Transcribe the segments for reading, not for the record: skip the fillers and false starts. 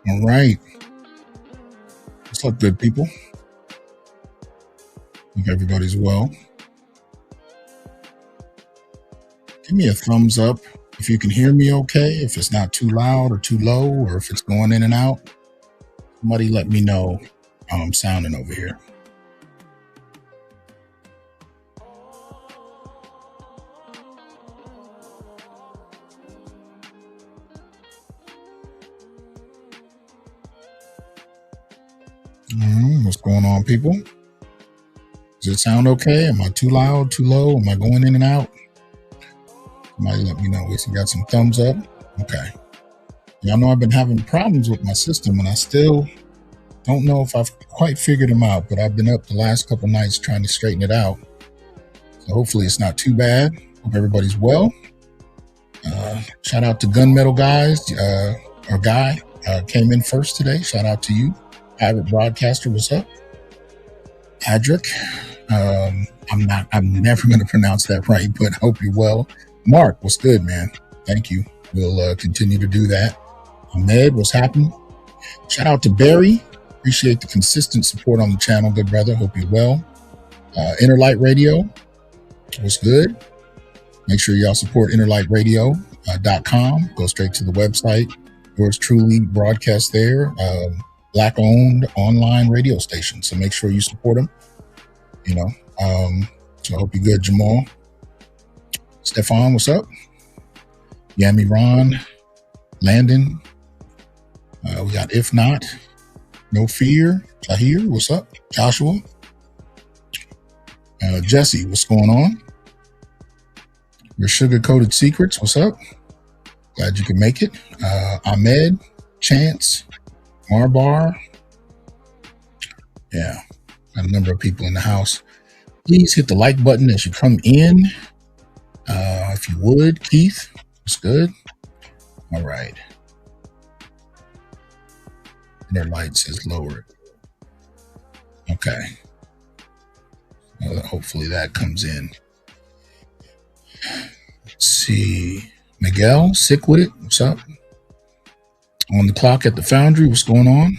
All right. What's up, good people? Hope everybody's well. Give me a thumbs up if you can hear me okay, if it's not too loud or too low, or if it's going in and out. Somebody let me know how I'm sounding over here. What's going on, people? Does it sound okay? Am I too loud, too low? Am I going in and out? Somebody let me know if you got some thumbs up. Okay. Y'all know I've been having problems with my system, and I still don't know if I've quite figured them out, but I've been up the last couple nights trying to straighten it out. So hopefully it's not too bad. Hope everybody's well. Shout out to Gunmetal Guys, or Guy, came in first today. Shout out to you. Avid Broadcaster, what's up? Adric, I'm never going to pronounce that right, but hope you're well. Mark, what's good, man? Thank you. We'll continue to do that. Ahmed, what's happening? Shout out to Barry. Appreciate the consistent support on the channel, good brother. Hope you're well. Inner Light Radio, what's good? Make sure y'all support innerlightradio.com. Go straight to the website. Yours truly broadcast there. Black-owned online radio station. So make sure you support them. So I hope you're good, Jamal. Stefan, what's up? Yami Ron, Landon. We got If Not, No Fear. Tahir, what's up? Joshua. Jesse, what's going on? Your Sugar-Coated Secrets, what's up? Glad you could make it. Ahmed, Chance, Marbar. Yeah, got a number of people in the house. Please hit the like button as you come in. If you would, Keith, it's good. All right. Their light says lower. Okay. Hopefully that comes in. Let's see. Miguel, sick with it. What's up? On the clock at the Foundry. What's going on?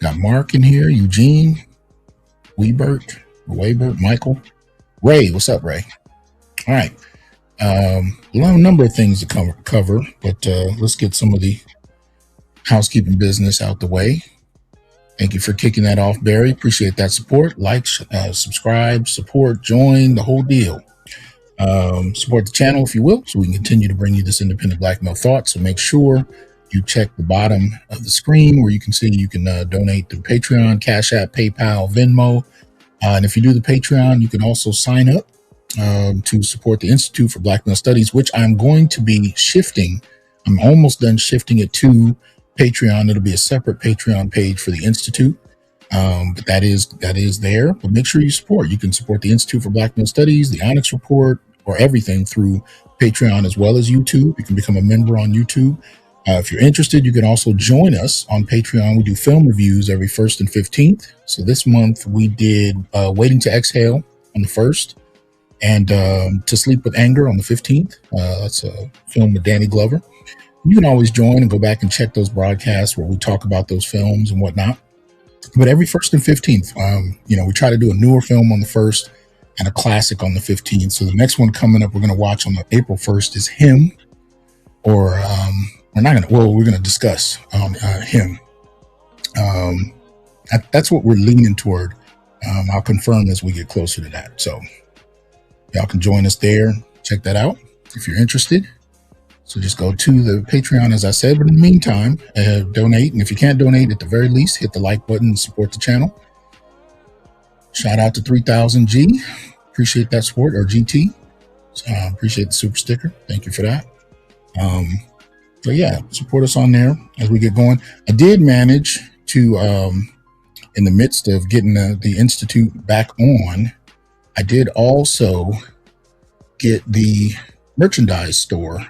Got Mark in here. Eugene, Weibert, Michael, Ray. What's up, Ray? All right. A number of things to cover, but let's get some of the housekeeping business out the way. Thank you for kicking that off, Barry. Appreciate that support. Like, subscribe, support, join, the whole deal. Support the channel if you will, so we can continue to bring you this independent black male thought. So make sure you check the bottom of the screen where you can see you can donate through Patreon, Cash App, PayPal, Venmo. And if you do the Patreon, you can also sign up to support the Institute for Black Male Studies, which I'm going to be shifting. I'm almost done shifting it to Patreon. It'll be a separate Patreon page for the Institute. But that is there. But make sure you support. You can support the Institute for Black Male Studies, the Onyx Report, or everything through Patreon as well as YouTube. You can become a member on YouTube. If you're interested, you can also join us on Patreon. We do film reviews every 1st and 15th. So this month we did Waiting to Exhale on the 1st and To Sleep with Anger on the 15th. That's a film with Danny Glover. You can always join and go back and check those broadcasts where we talk about those films and whatnot. But every 1st and 15th, we try to do a newer film on the 1st and a classic on the 15th. So the next one coming up, we're going to watch on the April 1st is Him, or we're going to discuss Him. That's what we're leaning toward. I'll confirm as we get closer to that. So y'all can join us there. Check that out if you're interested. So just go to the Patreon, as I said. But in the meantime, donate. And if you can't donate, at the very least, hit the like button and support the channel. Shout out to 3000G. Appreciate that support, or GT. Appreciate the super sticker. Thank you for that. So yeah, support us on there as we get going. I did manage to, in the midst of getting the Institute back on, I did also get the merchandise store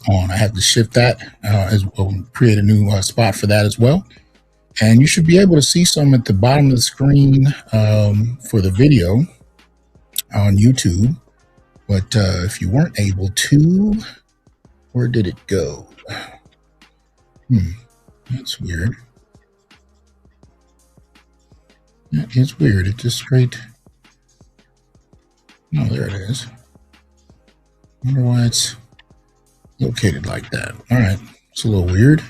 on. I have to shift that as well, create a new spot for that as well. And you should be able to see some at the bottom of the screen for the video on YouTube. But if you weren't able to, where did it go? That's weird. That is weird. It just straight. Oh, there it is. Wonder why it's located like that. All right, it's a little weird,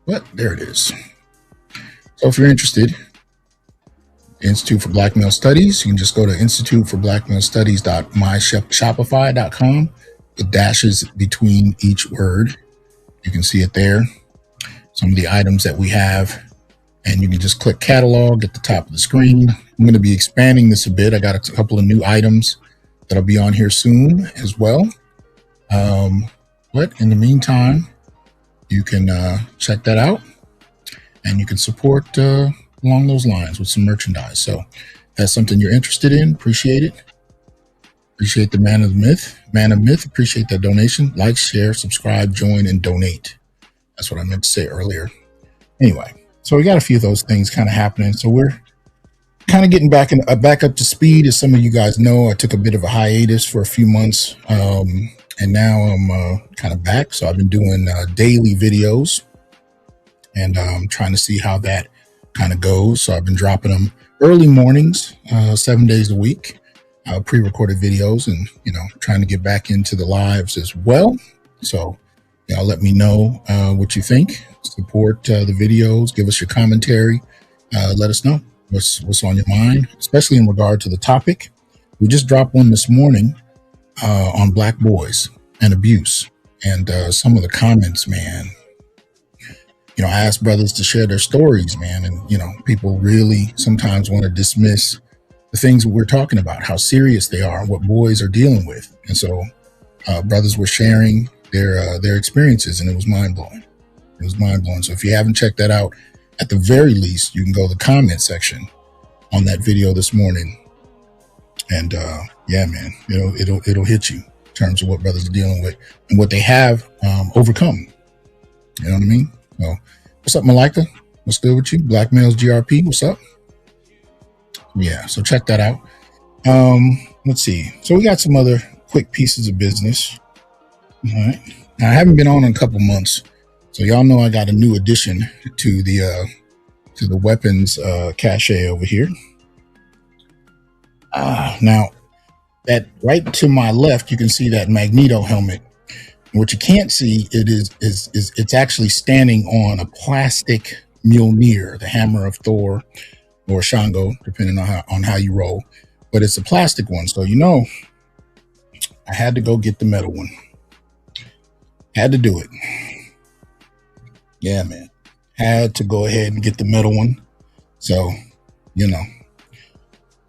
but there it is. So if you're interested, Institute for Black Male Studies, you can just go to instituteforblackmalestudies.myshopify.com. The dashes between each word, you can see it there. Some of the items that we have, and you can just click catalog at the top of the screen. I'm going to be expanding this a bit. I got a couple of new items that'll be on here soon as well. But in the meantime, you can check that out, and you can support along those lines with some merchandise. So if that's something you're interested in, appreciate it. Appreciate the Man of Myth. Appreciate that donation. Like, share, subscribe, join, and donate. That's what I meant to say earlier. Anyway, so we got a few of those things kind of happening. So we're kind of getting back up to speed. As some of you guys know, I took a bit of a hiatus for a few months. And now I'm kind of back. So I've been doing daily videos, and I'm trying to see how that kind of goes. So I've been dropping them early mornings, 7 days a week, pre-recorded videos, and, trying to get back into the lives as well. So let me know what you think. Support the videos. Give us your commentary. Let us know what's on your mind, especially in regard to the topic. We just dropped one this morning on Black boys and abuse, and some of the comments, man. I asked brothers to share their stories, man, and people really sometimes want to dismiss the things that we're talking about, how serious they are, what boys are dealing with, and so brothers were sharing their experiences, and it was mind blowing. It was mind blowing. So if you haven't checked that out, at the very least, you can go to the comment section on that video this morning. And yeah, man, it'll hit you in terms of what brothers are dealing with and what they have overcome. You know what I mean? So, what's up, Malika? What's good with you? Black Males GRP, what's up? Yeah, so check that out. Let's see. So we got some other quick pieces of business. All right. Now, I haven't been on in a couple months, so y'all know I got a new addition to the weapons cache over here. Now, that right to my left, you can see that Magneto helmet. What you can't see is it's actually standing on a plastic Mjolnir, the hammer of Thor or Shango, depending on how you roll. But it's a plastic one, so I had to go get the metal one. Had to do it. Yeah, man. Had to go ahead and get the metal one. So You know,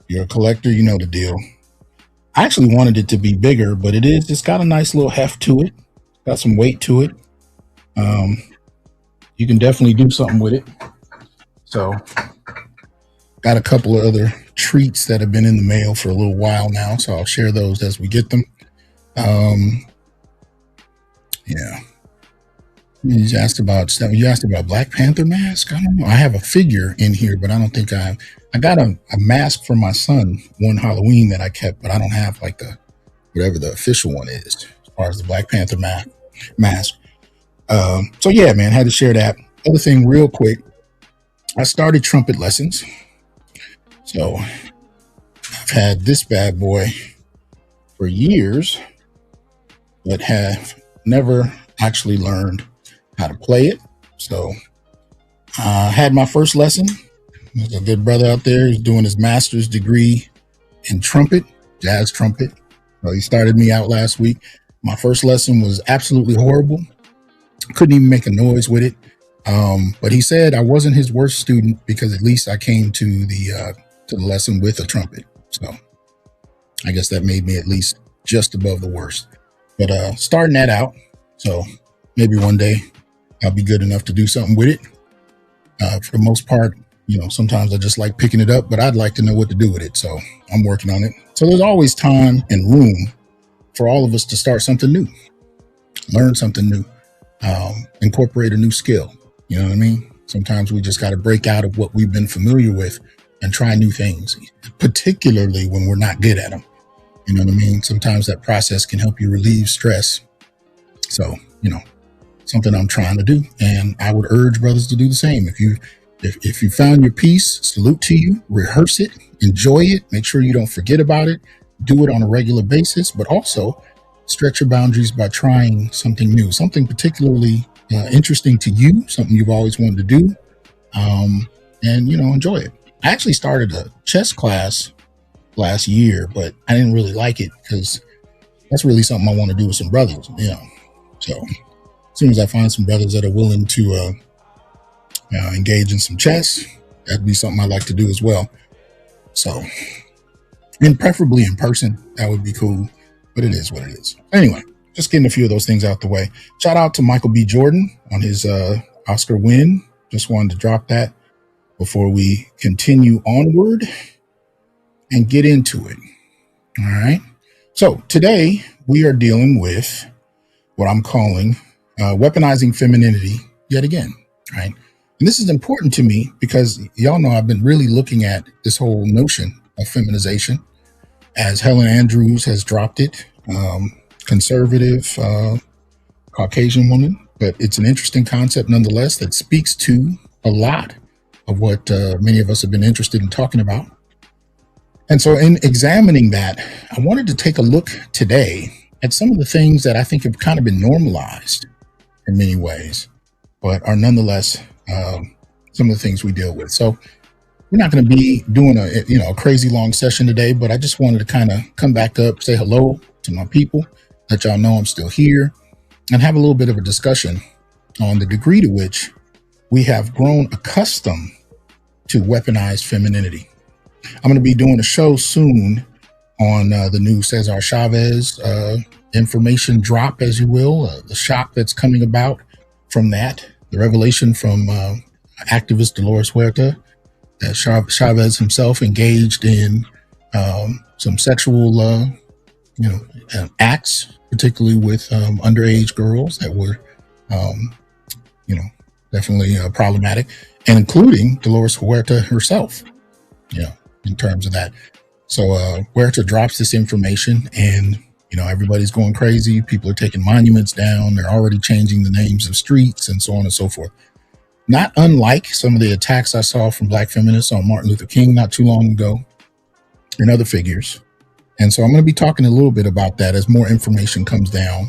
you're a collector, you know the deal. I actually wanted it to be bigger, but it's got a nice little heft to it, got some weight to it. Um, you can definitely do something with it. So, got a couple of other treats that have been in the mail for a little while now, so I'll share those as we get them. Yeah. You asked about Black Panther mask. I don't know. I have a figure in here, but I don't think I got a mask for my son one Halloween that I kept, but I don't have like the whatever the official one is as far as the Black Panther mask. So yeah, man, had to share that. Other thing, real quick, I started trumpet lessons. So I've had this bad boy for years, but have never actually learned how to play it. So I had my first lesson. There's a good brother out there who's doing his master's degree in trumpet, jazz trumpet. So he started me out last week. My first lesson was absolutely horrible. Couldn't even make a noise with it. But he said I wasn't his worst student because at least I came to the lesson with a trumpet. So I guess that made me at least just above the worst. But starting that out, so maybe one day I'll be good enough to do something with it. For the most part, sometimes I just like picking it up, but I'd like to know what to do with it. So I'm working on it. So there's always time and room for all of us to start something new, learn something new, incorporate a new skill. You know what I mean? Sometimes we just got to break out of what we've been familiar with and try new things, particularly when we're not good at them. You know what I mean? Sometimes that process can help you relieve stress. So, something I'm trying to do. And I would urge brothers to do the same. If you found your piece, salute to you, rehearse it, enjoy it, make sure you don't forget about it, do it on a regular basis, but also stretch your boundaries by trying something new, something particularly interesting to you, something you've always wanted to do, and, enjoy it. I actually started a chess class last year, but I didn't really like it because that's really something I want to do with some brothers, So as soon as I find some brothers that are willing to engage in some chess, that'd be something I like to do as well. So, and preferably in person, that would be cool, but it is what it is. Anyway, just getting a few of those things out the way. Shout out to Michael B. Jordan on his Oscar win. Just wanted to drop that before we continue onward and get into it. All right. So today we are dealing with what I'm calling weaponizing femininity yet again. Right. And this is important to me because y'all know I've been really looking at this whole notion of feminization as Helen Andrews has dropped it. Conservative Caucasian woman, but it's an interesting concept nonetheless that speaks to a lot of what many of us have been interested in talking about. And so in examining that, I wanted to take a look today at some of the things that I think have kind of been normalized in many ways, but are nonetheless some of the things we deal with. So we're not going to be doing a crazy long session today, but I just wanted to kind of come back up, say hello to my people, let y'all know I'm still here, and have a little bit of a discussion on the degree to which we have grown accustomed to weaponized femininity. I'm going to be doing a show soon on the new Cesar Chavez information drop, as you will, the shock that's coming about from that, the revelation from activist Dolores Huerta that Chavez himself engaged in some sexual acts, particularly with underage girls that were, definitely problematic, and including Dolores Huerta herself, in terms of that. So Huerta drops this information and, everybody's going crazy. People are taking monuments down. They're already changing the names of streets and so on and so forth. Not unlike some of the attacks I saw from Black feminists on Martin Luther King not too long ago and other figures. And so I'm going to be talking a little bit about that as more information comes down.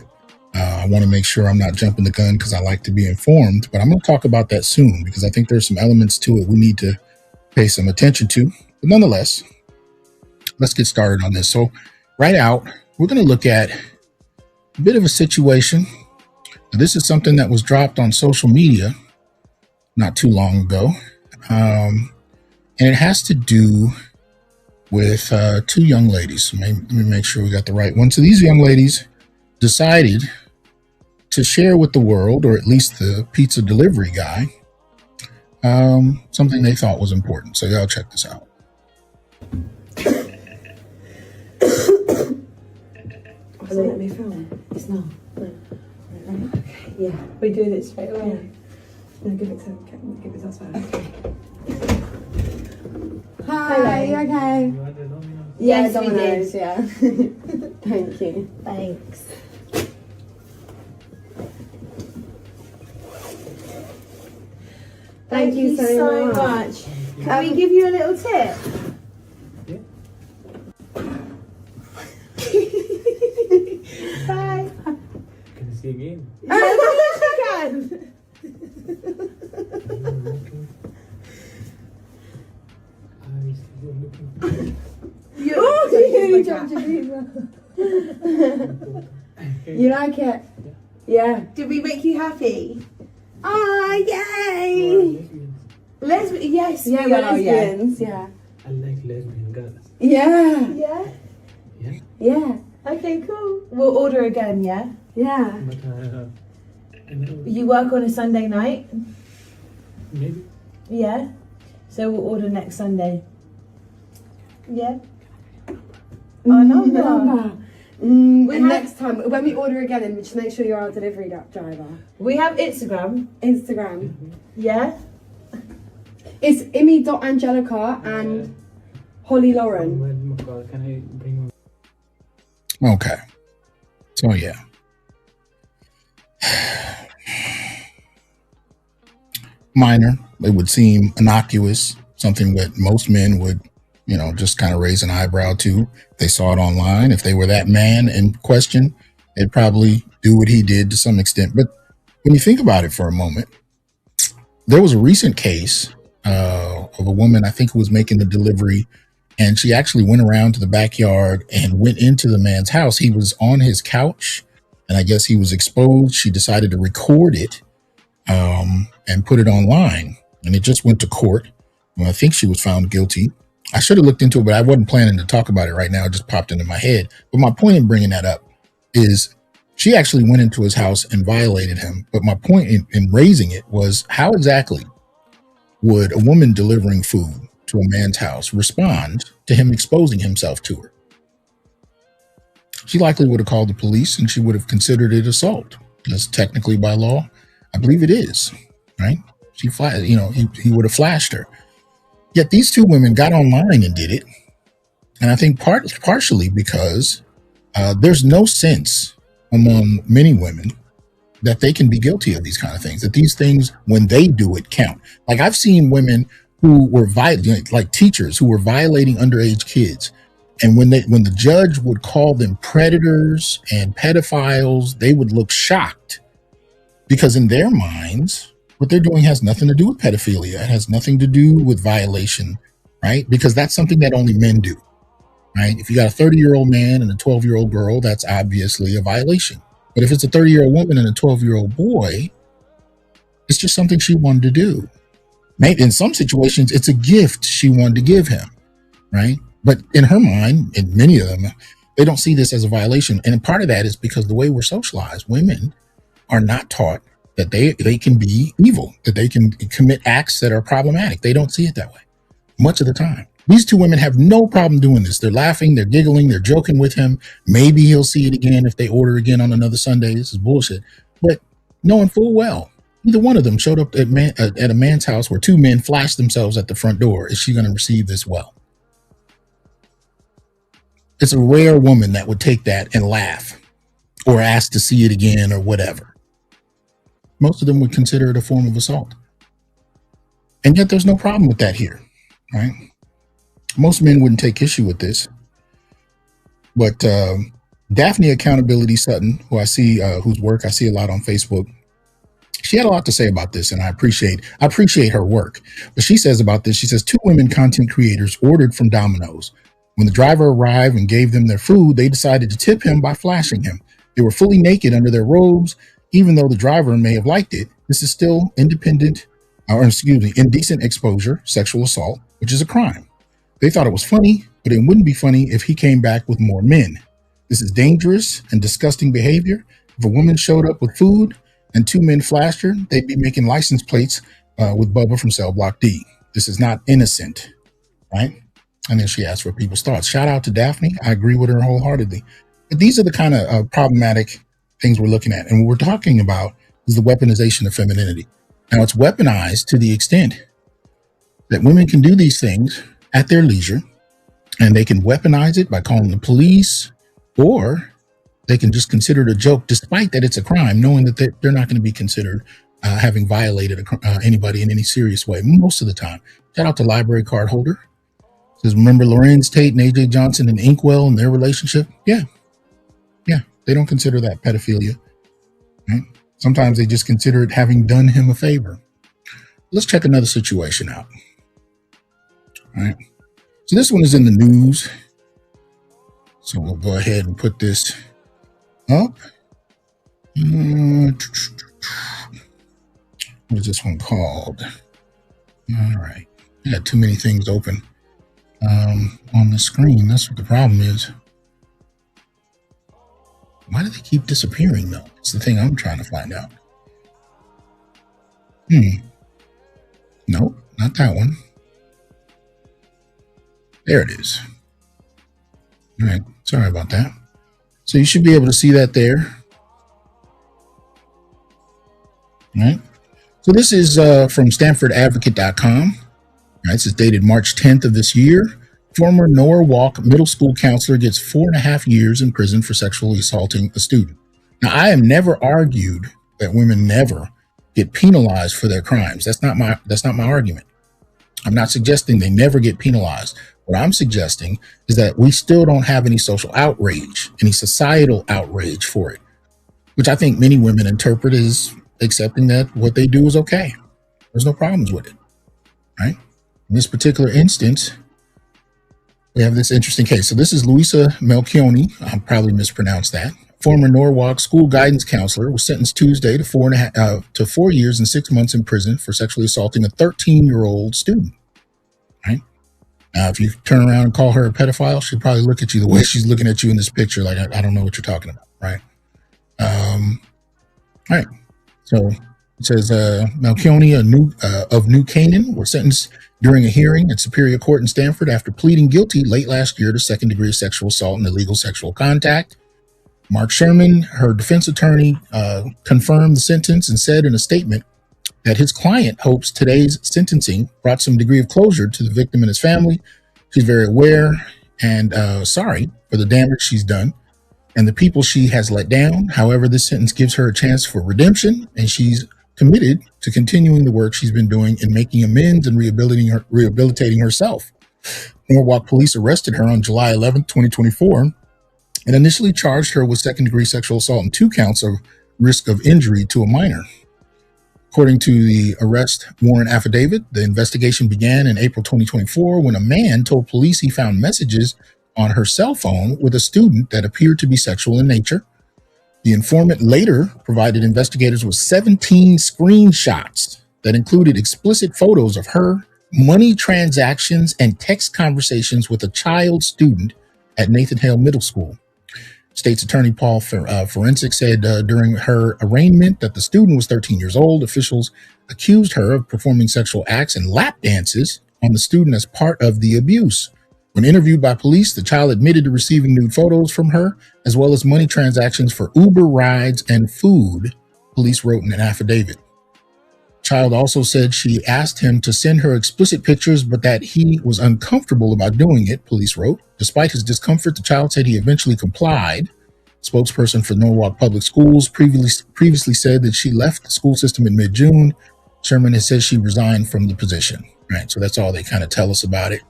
I want to make sure I'm not jumping the gun because I like to be informed, but I'm going to talk about that soon because I think there's some elements to it we need to pay some attention to. But nonetheless, let's get started on this. So right out, we're going to look at a bit of a situation. Now, this is something that was dropped on social media not too long ago. And it has to do with two young ladies. So let me make sure we got the right one. So these young ladies decided to share with the world, or at least the pizza delivery guy, something they thought was important. So y'all check this out. Will it let me film? It's not. No. Okay. Yeah. We're doing it straight away. Yeah. No, give it to us first. Hi, you okay? Yes, we did. Yeah. Thank you. Thanks. Thank you so much. Can we give you a little tip? Yeah. Bye. Can I see again? Yes, you can. You jumped your fever. You like it? Yeah. Did we make you happy? Ah, yay! Lesbian, yes, yeah, we're lesbians, yeah. I like lesbian girls. Yeah. Yeah? Yeah? Yeah. Okay, cool. We'll order again, yeah? Yeah. But You work on a Sunday night? maybe. Yeah. So we'll order next Sunday. Yeah? Our number. And next time, when we order again, and just make sure you're our delivery driver. We have Instagram. Yeah? It's Imi.Angelica and Holly Lauren. Can I bring Okay. So yeah. Minor. It would seem innocuous, something that most men would, just kind of raise an eyebrow to. They saw it online. If they were that man in question, they'd probably do what he did to some extent. But when you think about it for a moment, there was a recent case of a woman, I think, who was making the delivery, and she actually went around to the backyard and went into the man's house. He was on his couch, and I guess he was exposed. She decided to record it and put it online, and it just went to court. Well, I think she was found guilty. I should have looked into it, but I wasn't planning to talk about it right now. It just popped into my head. But my point in bringing that up is she actually went into his house and violated him. But my point in raising it was, how exactly would a woman delivering food to a man's house respond to him exposing himself to her? She likely would have called the police, and she would have considered it assault, because technically by law, I believe it is, right? He would have flashed her. Yet these two women got online and did it. And I think partially because there's no sense among many women that they can be guilty of these kind of things, that these things, when they do it, count. Like, I've seen women who were like teachers who were violating underage kids. And when the judge would call them predators and pedophiles, they would look shocked, because in their minds, what they're doing has nothing to do with pedophilia. It has nothing to do with violation, right? Because that's something that only men do, right? If you got a 30-year-old man and a 12-year-old girl, that's obviously a violation. But if it's a 30-year-old woman and a 12-year-old boy, it's just something she wanted to do. Maybe in some situations, it's a gift she wanted to give him, right? But in her mind, in many of them, they don't see this as a violation. And part of that is because the way we're socialized, women are not taught that they can be evil, that they can commit acts that are problematic. They don't see it that way much of the time. These two women have no problem doing this. They're laughing, they're giggling, they're joking with him. Maybe he'll see it again if they order again on another Sunday. This is bullshit. But knowing full well, either one of them showed up at a man's house where two men flashed themselves at the front door. Is she going to receive this well? It's a rare woman that would take that and laugh or ask to see it again or whatever. Most of them would consider it a form of assault. And yet there's no problem with that here, right? Most men wouldn't take issue with this. But Daphne Accountability Sutton, who I see, whose work I see a lot on Facebook, she had a lot to say about this, and I appreciate her work. But she says about this, she says, two women content creators ordered from Domino's. When the driver arrived and gave them their food, they decided to tip him by flashing him. They were fully naked under their robes. Even though the driver may have liked it, this is still independent or excuse me, indecent exposure, sexual assault, which is a crime. They thought it was funny, but it wouldn't be funny if he came back with more men. This is dangerous and disgusting behavior. If a woman showed up with food and 2 men flashed her, they'd be making license plates with Bubba from Cell Block D. This is not innocent, right? And then she asked for people's thoughts. Shout out to Daphne. I agree with her wholeheartedly. But these are the kind of problematic things we're looking at. And what we're talking about is the weaponization of femininity. Now, it's weaponized to the extent that women can do these things at their leisure, and they can weaponize it by calling the police, or they can just consider it a joke, despite that it's a crime, knowing that they're not going to be considered having violated anybody in any serious way most of the time. Shout out to library card holder. Says, remember Lorenz Tate and AJ Johnson and Inkwell and their relationship? Yeah. They don't consider that pedophilia. Right? Sometimes they just consider it having done him a favor. Let's check another situation out. All right. So this one is in the news. So we'll go ahead and put this up. What is this one called? All right. I had too many things open on the screen. That's what the problem is. Why do they keep disappearing, though? It's the thing I'm trying to find out. Nope, not that one. There it is. All right, sorry about that. So you should be able to see that there. All right. So this is from StanfordAdvocate.com. All right, this is dated March 10th of this year. Former Norwalk middle school counselor gets 4.5 years in prison for sexually assaulting a student. Now, I have never argued that women never get penalized for their crimes. That's not my argument. I'm not suggesting they never get penalized. What I'm suggesting is that we still don't have any social outrage, any societal outrage for it, which I think many women interpret as accepting that what they do is okay. There's no problems with it, right? In this particular instance, we have this interesting case. So this is Luisa Melchioni. I probably mispronounced that. Former Norwalk school guidance counselor was sentenced Tuesday to 4 years and 6 months in prison for sexually assaulting a 13-year-old student. Right? Now, if you turn around and call her a pedophile, she'll probably look at you the way she's looking at you in this picture, like I don't know what you're talking about, right? All right. So it says Melchioni of New Canaan were sentenced during a hearing at Superior Court in Stanford after pleading guilty late last year to second-degree sexual assault and illegal sexual contact. Mark Sherman, her defense attorney, confirmed the sentence and said in a statement that his client hopes today's sentencing brought some degree of closure to the victim and his family. She's very aware and sorry for the damage she's done and the people she has let down. However, this sentence gives her a chance for redemption, and she's committed to continuing the work she's been doing in making amends and rehabilitating herself. Norwalk police arrested her on July 11th, 2024, and initially charged her with second-degree sexual assault and 2 counts of risk of injury to a minor. According to the arrest warrant affidavit, the investigation began in April 2024 when a man told police he found messages on her cell phone with a student that appeared to be sexual in nature. The informant later provided investigators with 17 screenshots that included explicit photos of her, money transactions, and text conversations with a child student at Nathan Hale Middle School. State's Attorney Paul Forensic said during her arraignment that the student was 13 years old. Officials accused her of performing sexual acts and lap dances on the student as part of the abuse. When interviewed by police, the child admitted to receiving nude photos from her, as well as money transactions for Uber rides and food, police wrote in an affidavit. The child also said she asked him to send her explicit pictures, but that he was uncomfortable about doing it, police wrote. Despite his discomfort, the child said he eventually complied. Spokesperson for Norwalk Public Schools previously said that she left the school system in mid-June. Sherman has said she resigned from the position. Right, so that's all they kind of tell us about it.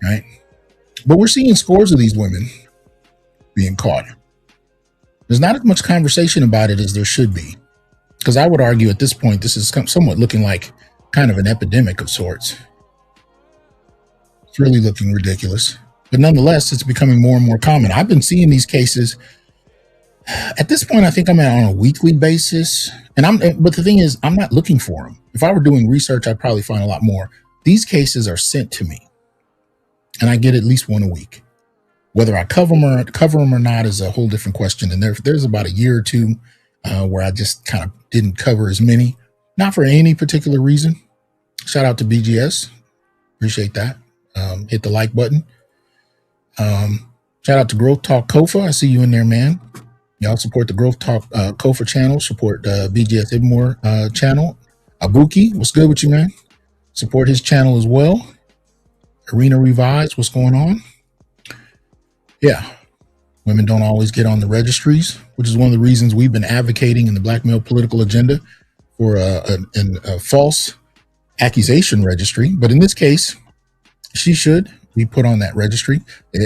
Right, but we're seeing scores of these women being caught. There's not as much conversation about it as there should be, because I would argue at this point this is somewhat looking like kind of an epidemic of sorts. It's really looking ridiculous, but nonetheless, it's becoming more and more common. I've been seeing these cases At this point, I think I'm on a weekly basis, but the thing is, I'm not looking for them. If I were doing research, I'd probably find a lot more. These cases are sent to me, and I get at least one a week. Whether I cover them or not is a whole different question. And there's about a year or two where I just kind of didn't cover as many, not for any particular reason. Shout out to BGS, appreciate that. Hit the like button. Shout out to Growth Talk Kofa. I see you in there, man. Y'all support the Growth Talk Kofa channel. Support BGS Ibmore channel. Abuki, what's good with you, man? Support his channel as well. Arena Revise, what's going on? Yeah, women don't always get on the registries, which is one of the reasons we've been advocating in the Black male political agenda for a false accusation registry. But in this case, she should be put on that registry.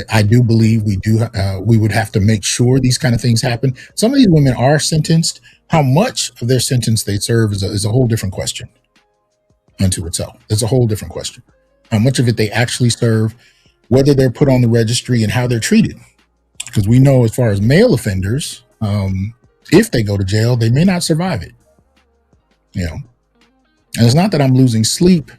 I do believe we would have to make sure these kind of things happen. Some of these women are sentenced. How much of their sentence they serve is a whole different question unto itself. It's a whole different question. How much of it they actually serve, whether they're put on the registry, and how they're treated. Because we know as far as male offenders, if they go to jail, they may not survive it. And it's not that I'm losing sleep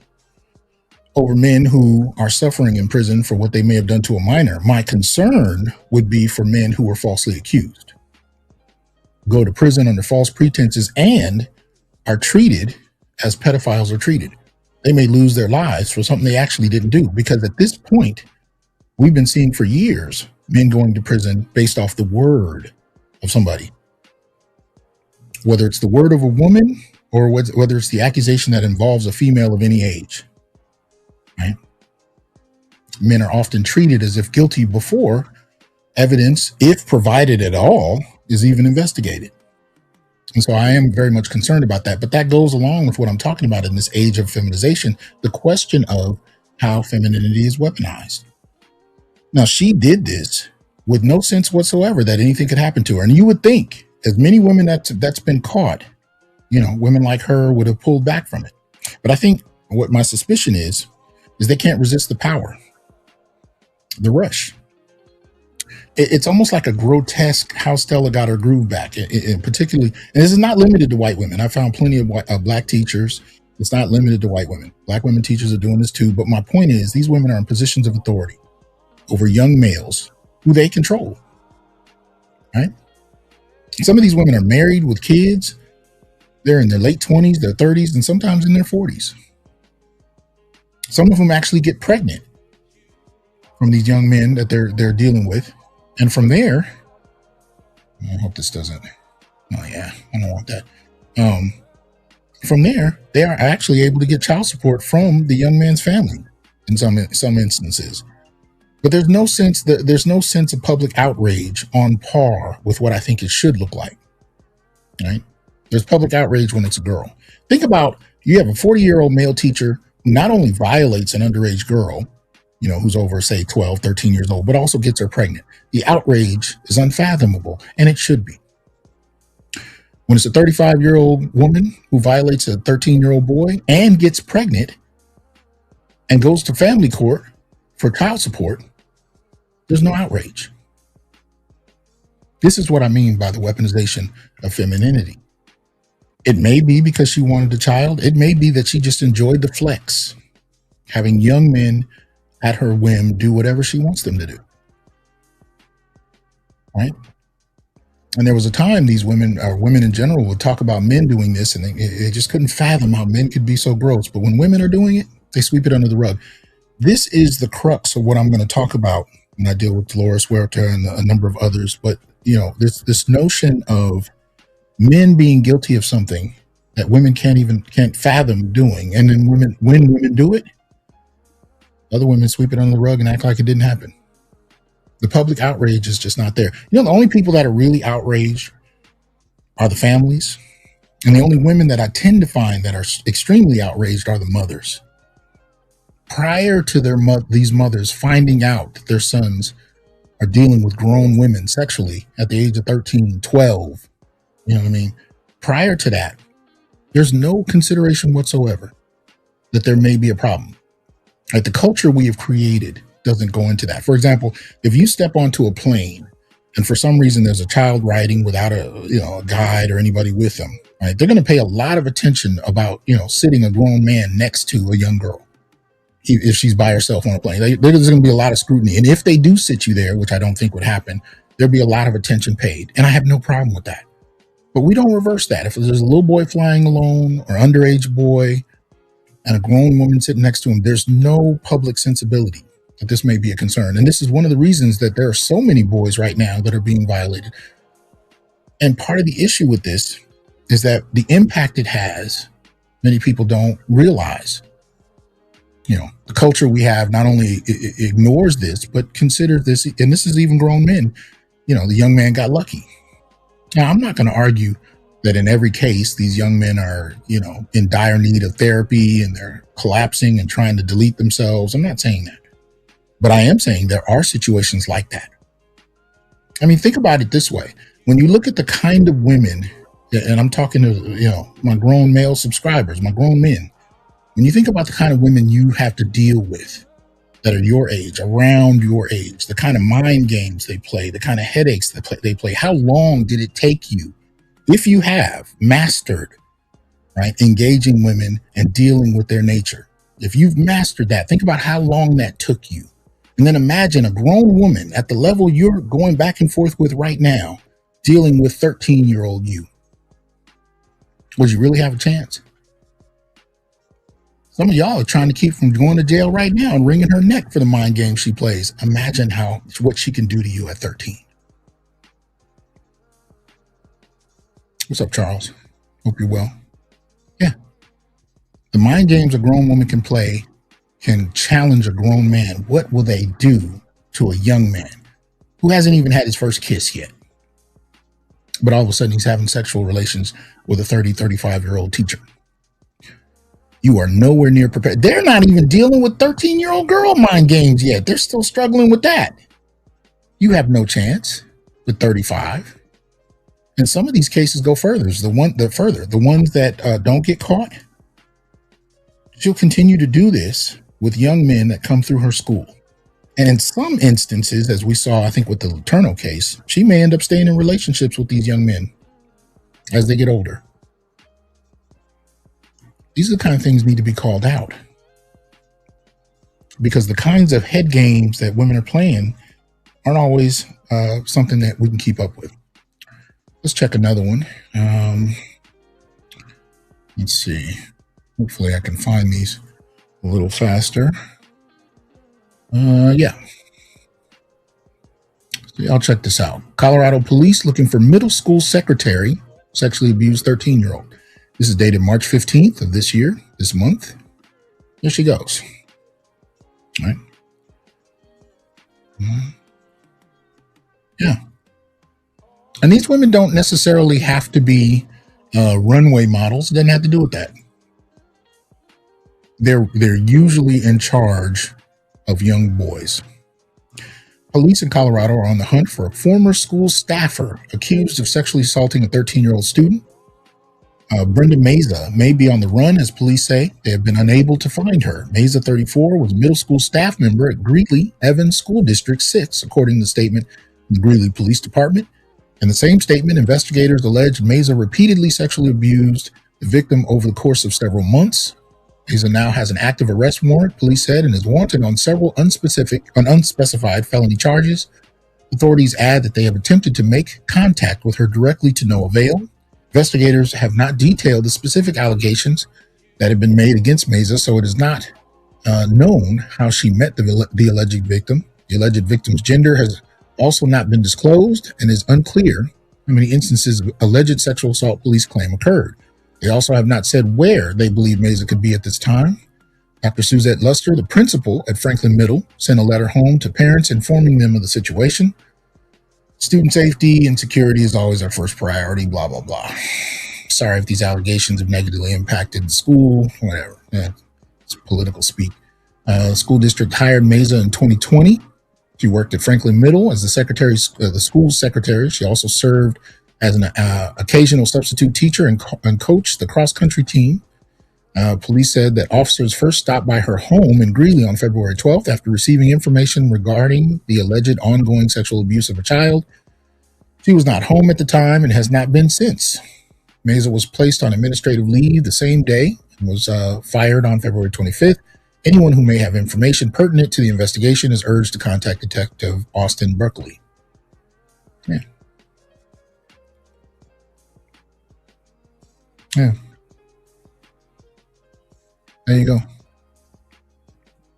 over men who are suffering in prison for what they may have done to a minor. My concern would be for men who were falsely accused, go to prison under false pretenses, and are treated as pedophiles are treated. They may lose their lives for something they actually didn't do. Because at this point, we've been seeing for years men going to prison based off the word of somebody, whether it's the word of a woman or whether it's the accusation that involves a female of any age. Right? Men are often treated as if guilty before evidence, if provided at all, is even investigated. And so I am very much concerned about that. But that goes along with what I'm talking about in this age of feminization, the question of how femininity is weaponized. Now, she did this with no sense whatsoever that anything could happen to her. And you would think, as many women that's been caught, women like her would have pulled back from it. But I think what my suspicion is they can't resist the power, the rush. It's almost like a grotesque how Stella got her groove back, particularly. And this is not limited to white women. I found plenty of black teachers. It's not limited to white women. Black women teachers are doing this too. But my point is, these women are in positions of authority over young males who they control, right? Some of these women are married with kids. They're in their late 20s, their 30s, and sometimes in their 40s. Some of them actually get pregnant from these young men that they're dealing with. And from there, I hope this doesn't, oh yeah, I don't want that. From there, they are actually able to get child support from the young man's family in some instances. But there's no sense of public outrage on par with what I think it should look like, right? There's public outrage when it's a girl. Think about, you have a 40-year-old male teacher who not only violates an underage girl, who's over, say, 12, 13 years old, but also gets her pregnant. The outrage is unfathomable, and it should be. When it's a 35-year-old woman who violates a 13-year-old boy and gets pregnant and goes to family court for child support, there's no outrage. This is what I mean by the weaponization of femininity. It may be because she wanted a child. It may be that she just enjoyed the flex, having young men at her whim do whatever she wants them to do. Right? And there was a time these women, or women in general, would talk about men doing this, and they just couldn't fathom how men could be so gross. But when women are doing it, they sweep it under the rug. This is the crux of what I'm going to talk about when I deal with Dolores Huerta and a number of others. But, this notion of men being guilty of something that women can't fathom doing. And then when women do it, other women sweep it under the rug and act like it didn't happen. The public outrage is just not there. The only people that are really outraged are the families. And the only women that I tend to find that are extremely outraged are the mothers. Prior to these mothers finding out that their sons are dealing with grown women sexually at the age of 13, 12, prior to that, there's no consideration whatsoever that there may be a problem. Like, the culture we have created doesn't go into that. For example, if you step onto a plane and for some reason there's a child riding without a guide or anybody with them, right? They're going to pay a lot of attention about sitting a grown man next to a young girl if she's by herself on a plane. There's going to be a lot of scrutiny, and if they do sit you there, which I don't think would happen, there'll be a lot of attention paid, and I have no problem with that. But we don't reverse that. If there's a little boy flying alone or underage boy and a grown woman sitting next to him, there's no public sensibility that this may be a concern. And this is one of the reasons that there are so many boys right now that are being violated. And part of the issue with this is that the impact it has, many people don't realize. The culture we have not only ignores this, but considers this, and this is even grown men, the young man got lucky. Now, I'm not going to argue that in every case, these young men are, in dire need of therapy and they're collapsing and trying to delete themselves. I'm not saying that. But I am saying there are situations like that. I mean, think about it this way. When you look at the kind of women, and I'm talking to, my grown male subscribers, my grown men, when you think about the kind of women you have to deal with that are your age, around your age, the kind of mind games they play, the kind of headaches they play, how long did it take you, if you have mastered, right, engaging women and dealing with their nature? If you've mastered that, think about how long that took you. And then imagine a grown woman at the level you're going back and forth with right now, dealing with 13-year-old you. Would you really have a chance? Some of y'all are trying to keep from going to jail right now and wringing her neck for the mind game she plays. Imagine what she can do to you at 13. What's up, Charles? Hope you're well. Yeah. The mind games a grown woman can play can challenge a grown man. What will they do to a young man who hasn't even had his first kiss yet? But all of a sudden he's having sexual relations with a 35-year-old teacher. You are nowhere near prepared. They're not even dealing with 13-year-old girl mind games yet. They're still struggling with that. You have no chance with 35. And some of these cases go further. The ones that don't get caught, she'll continue to do this with young men that come through her school. And in some instances, as we saw, I think with the Letourneau case, she may end up staying in relationships with these young men as they get older. These are the kind of things need to be called out, because the kinds of head games that women are playing aren't always something that we can keep up with. Let's check another one. Let's see. Hopefully I can find these a little faster. Yeah. I'll check this out. Colorado police looking for middle school secretary, sexually abused 13-year-old. This is dated March 15th of this month. There she goes. All right. Yeah. And these women don't necessarily have to be runway models. It doesn't have to do with that. They're usually in charge of young boys. Police in Colorado are on the hunt for a former school staffer accused of sexually assaulting a 13-year-old student. Brenda Meza may be on the run, as police say. They have been unable to find her. Meza, 34, was a middle school staff member at Greeley Evans School District 6, according to the statement from the Greeley Police Department. In the same statement, investigators alleged Meza repeatedly sexually abused the victim over the course of several months. Meza now has an active arrest warrant, police said, and is wanted on several unspecified felony charges. Authorities add that they have attempted to make contact with her directly to no avail. Investigators have not detailed the specific allegations that have been made against Meza, so it is not known how she met the alleged victim. The alleged victim's gender has also not been disclosed, and is unclear how many instances of alleged sexual assault police claim occurred. They also have not said where they believe Meza could be at this time. Dr. Suzette Luster, the principal at Franklin Middle, sent a letter home to parents informing them of the situation. Student safety and security is always our first priority, blah, blah, blah. Sorry if these allegations have negatively impacted the school, whatever. It's political speak. School district hired Meza in 2020. She worked at Franklin Middle as the school secretary. She also served as an occasional substitute teacher and coached the cross-country team. Police said that officers first stopped by her home in Greeley on February 12th after receiving information regarding the alleged ongoing sexual abuse of a child. She was not home at the time and has not been since. Maisel was placed on administrative leave the same day and was fired on February 25th. Anyone who may have information pertinent to the investigation is urged to contact Detective Austin Buckley. Yeah. Yeah. There you go.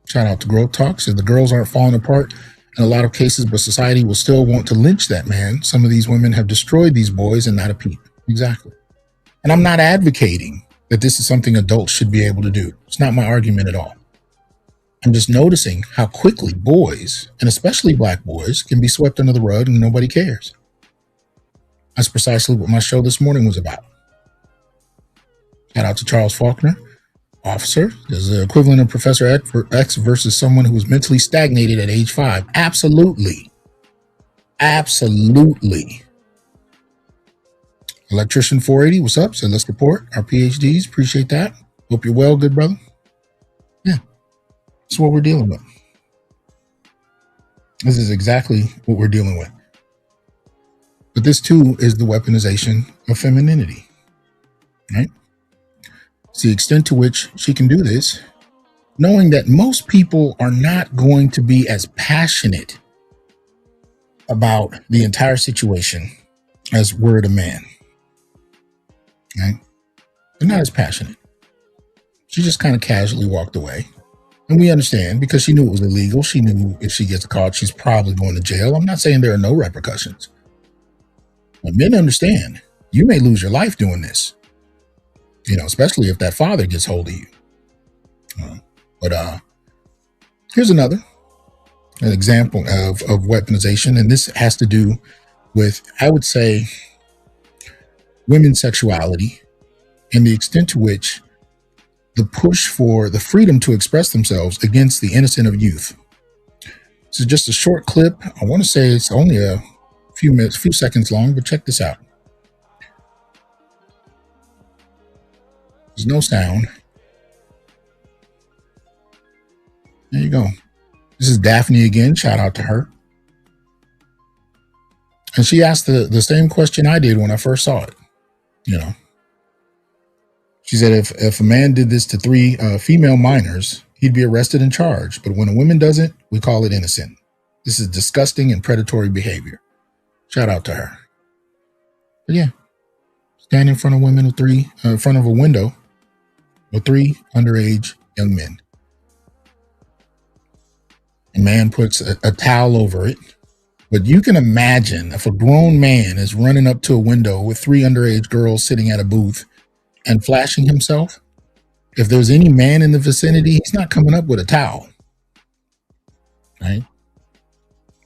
Shout out to Growth Talk. Said the girls aren't falling apart in a lot of cases, but society will still want to lynch that man. Some of these women have destroyed these boys and not a peep. Exactly. And I'm not advocating that this is something adults should be able to do. It's not my argument at all. I'm just noticing how quickly boys, and especially black boys, can be swept under the rug and nobody cares. That's precisely what my show this morning was about. Shout out to Charles Faulkner. Officer is the equivalent of Professor X versus someone who was mentally stagnated at age 5. Absolutely. Absolutely. Electrician 480, what's up? Said let's report our PhDs. Appreciate that. Hope you're well, good brother. Yeah. That's what we're dealing with. This is exactly what we're dealing with. But this too is the weaponization of femininity. Right? It's the extent to which she can do this, knowing that most people are not going to be as passionate about the entire situation as were the man. Right? They're not as passionate. She just kind of casually walked away. And we understand because she knew it was illegal. She knew if she gets caught, she's probably going to jail. I'm not saying there are no repercussions. But men understand you may lose your life doing this. You know, especially if that father gets hold of you. But here's an example of weaponization. And this has to do with, I would say, women's sexuality and the extent to which the push for the freedom to express themselves against the innocent of youth. This is just a short clip. I want to say it's only a few seconds long, but check this out. There's no sound. There you go. This is Daphne again. Shout out to her. And she asked the same question I did when I first saw it. You know, she said if a man did this to 3 female minors, he'd be arrested and charged. But when a woman does it, we call it innocent. This is disgusting and predatory behavior. Shout out to her. But yeah, stand in front of women with in front of a window with 3 underage young men. A man puts a towel over it. But you can imagine if a grown man is running up to a window with 3 underage girls sitting at a booth and flashing himself. If there's any man in the vicinity, he's not coming up with a towel. Right?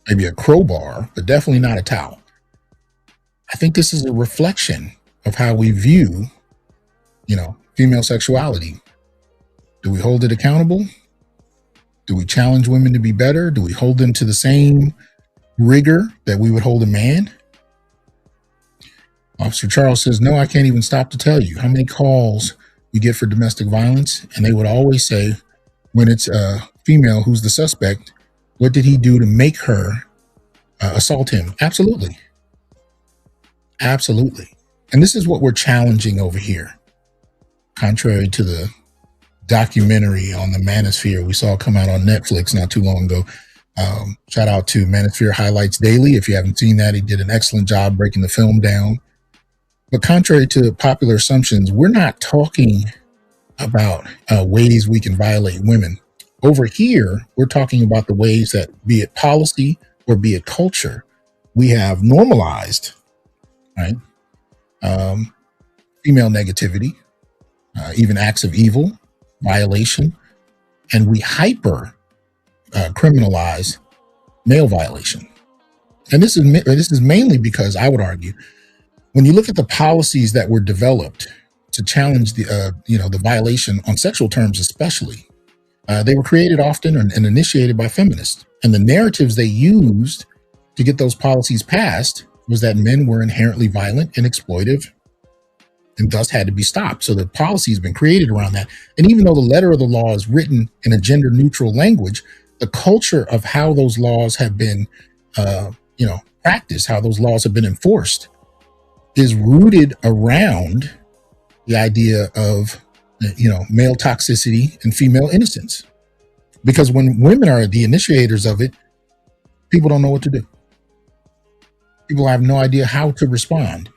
Maybe a crowbar, but definitely not a towel. I think this is a reflection of how we view, female sexuality. Do we hold it accountable? Do we challenge women to be better? Do we hold them to the same rigor that we would hold a man? Officer Charles says, no, I can't even stop to tell you how many calls we get for domestic violence. And they would always say, when it's a female who's the suspect, what did he do to make her assault him? Absolutely. Absolutely. And this is what we're challenging over here. Contrary to the documentary on the manosphere we saw come out on Netflix not too long ago. Shout out to Manosphere Highlights Daily. If you haven't seen that, he did an excellent job breaking the film down. But contrary to popular assumptions, we're not talking about ways we can violate women. Over here, we're talking about the ways that, be it policy or be it culture, we have normalized, right? Female negativity, even acts of evil, violation, and we hyper criminalize male violation. And this is mainly because I would argue, when you look at the policies that were developed to challenge the violation on sexual terms, especially, they were created often and initiated by feminists. And the narratives they used to get those policies passed was that men were inherently violent and exploitive and thus had to be stopped. So the policy has been created around that. And even though the letter of the law is written in a gender neutral language, the culture of how those laws have been, practiced, how those laws have been enforced, is rooted around the idea of, male toxicity and female innocence. Because when women are the initiators of it, people don't know what to do. People have no idea how to respond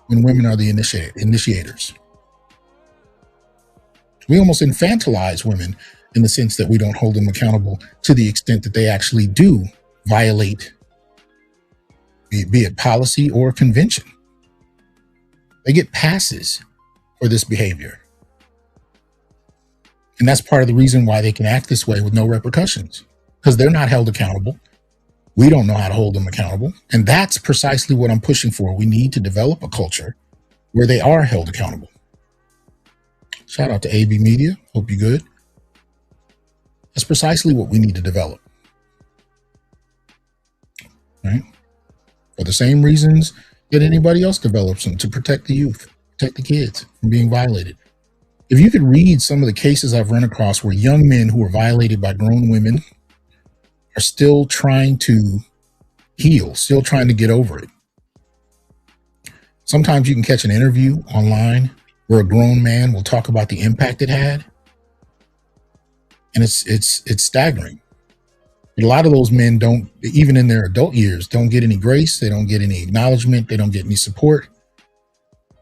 when women are the initiators. We almost infantilize women in the sense that we don't hold them accountable to the extent that they actually do violate, be it policy or convention. They get passes for this behavior. And that's part of the reason why they can act this way with no repercussions, because they're not held accountable. We don't know how to hold them accountable. And that's precisely what I'm pushing for. We need to develop a culture where they are held accountable. Shout out to AB Media. Hope you're good. That's precisely what we need to develop. Right? For the same reasons that anybody else develops them, to protect the youth, protect the kids from being violated. If you could read some of the cases I've run across where young men who were violated by grown women are still trying to heal, still trying to get over it. Sometimes you can catch an interview online where a grown man will talk about the impact it had. And it's staggering. But a lot of those men don't, even in their adult years, don't get any grace. They don't get any acknowledgement. They don't get any support.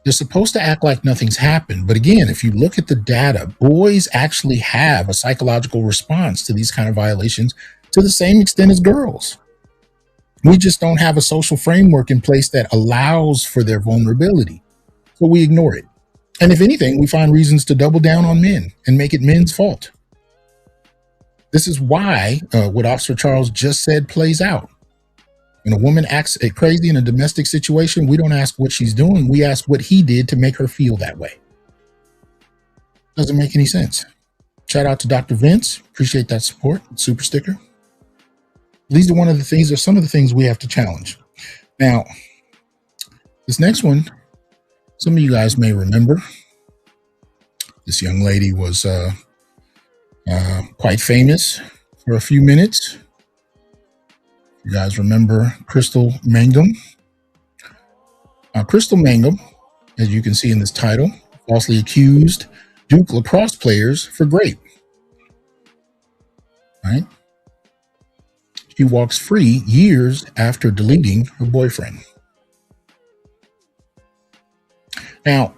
They're supposed to act like nothing's happened. But again, if you look at the data, boys actually have a psychological response to these kind of violations to the same extent as girls. We just don't have a social framework in place that allows for their vulnerability. So we ignore it. And if anything, we find reasons to double down on men and make it men's fault. This is why what Officer Charles just said plays out. When a woman acts crazy in a domestic situation, we don't ask what she's doing. We ask what he did to make her feel that way. Doesn't make any sense. Shout out to Dr. Vince. Appreciate that support. Super sticker. These are some of the things we have to challenge. Now, this next one, some of you guys may remember. This young lady was quite famous for a few minutes. You guys remember Crystal Mangum? Crystal Mangum, as you can see in this title, falsely accused Duke lacrosse players for rape. Right? She walks free years after deleting her boyfriend. Now,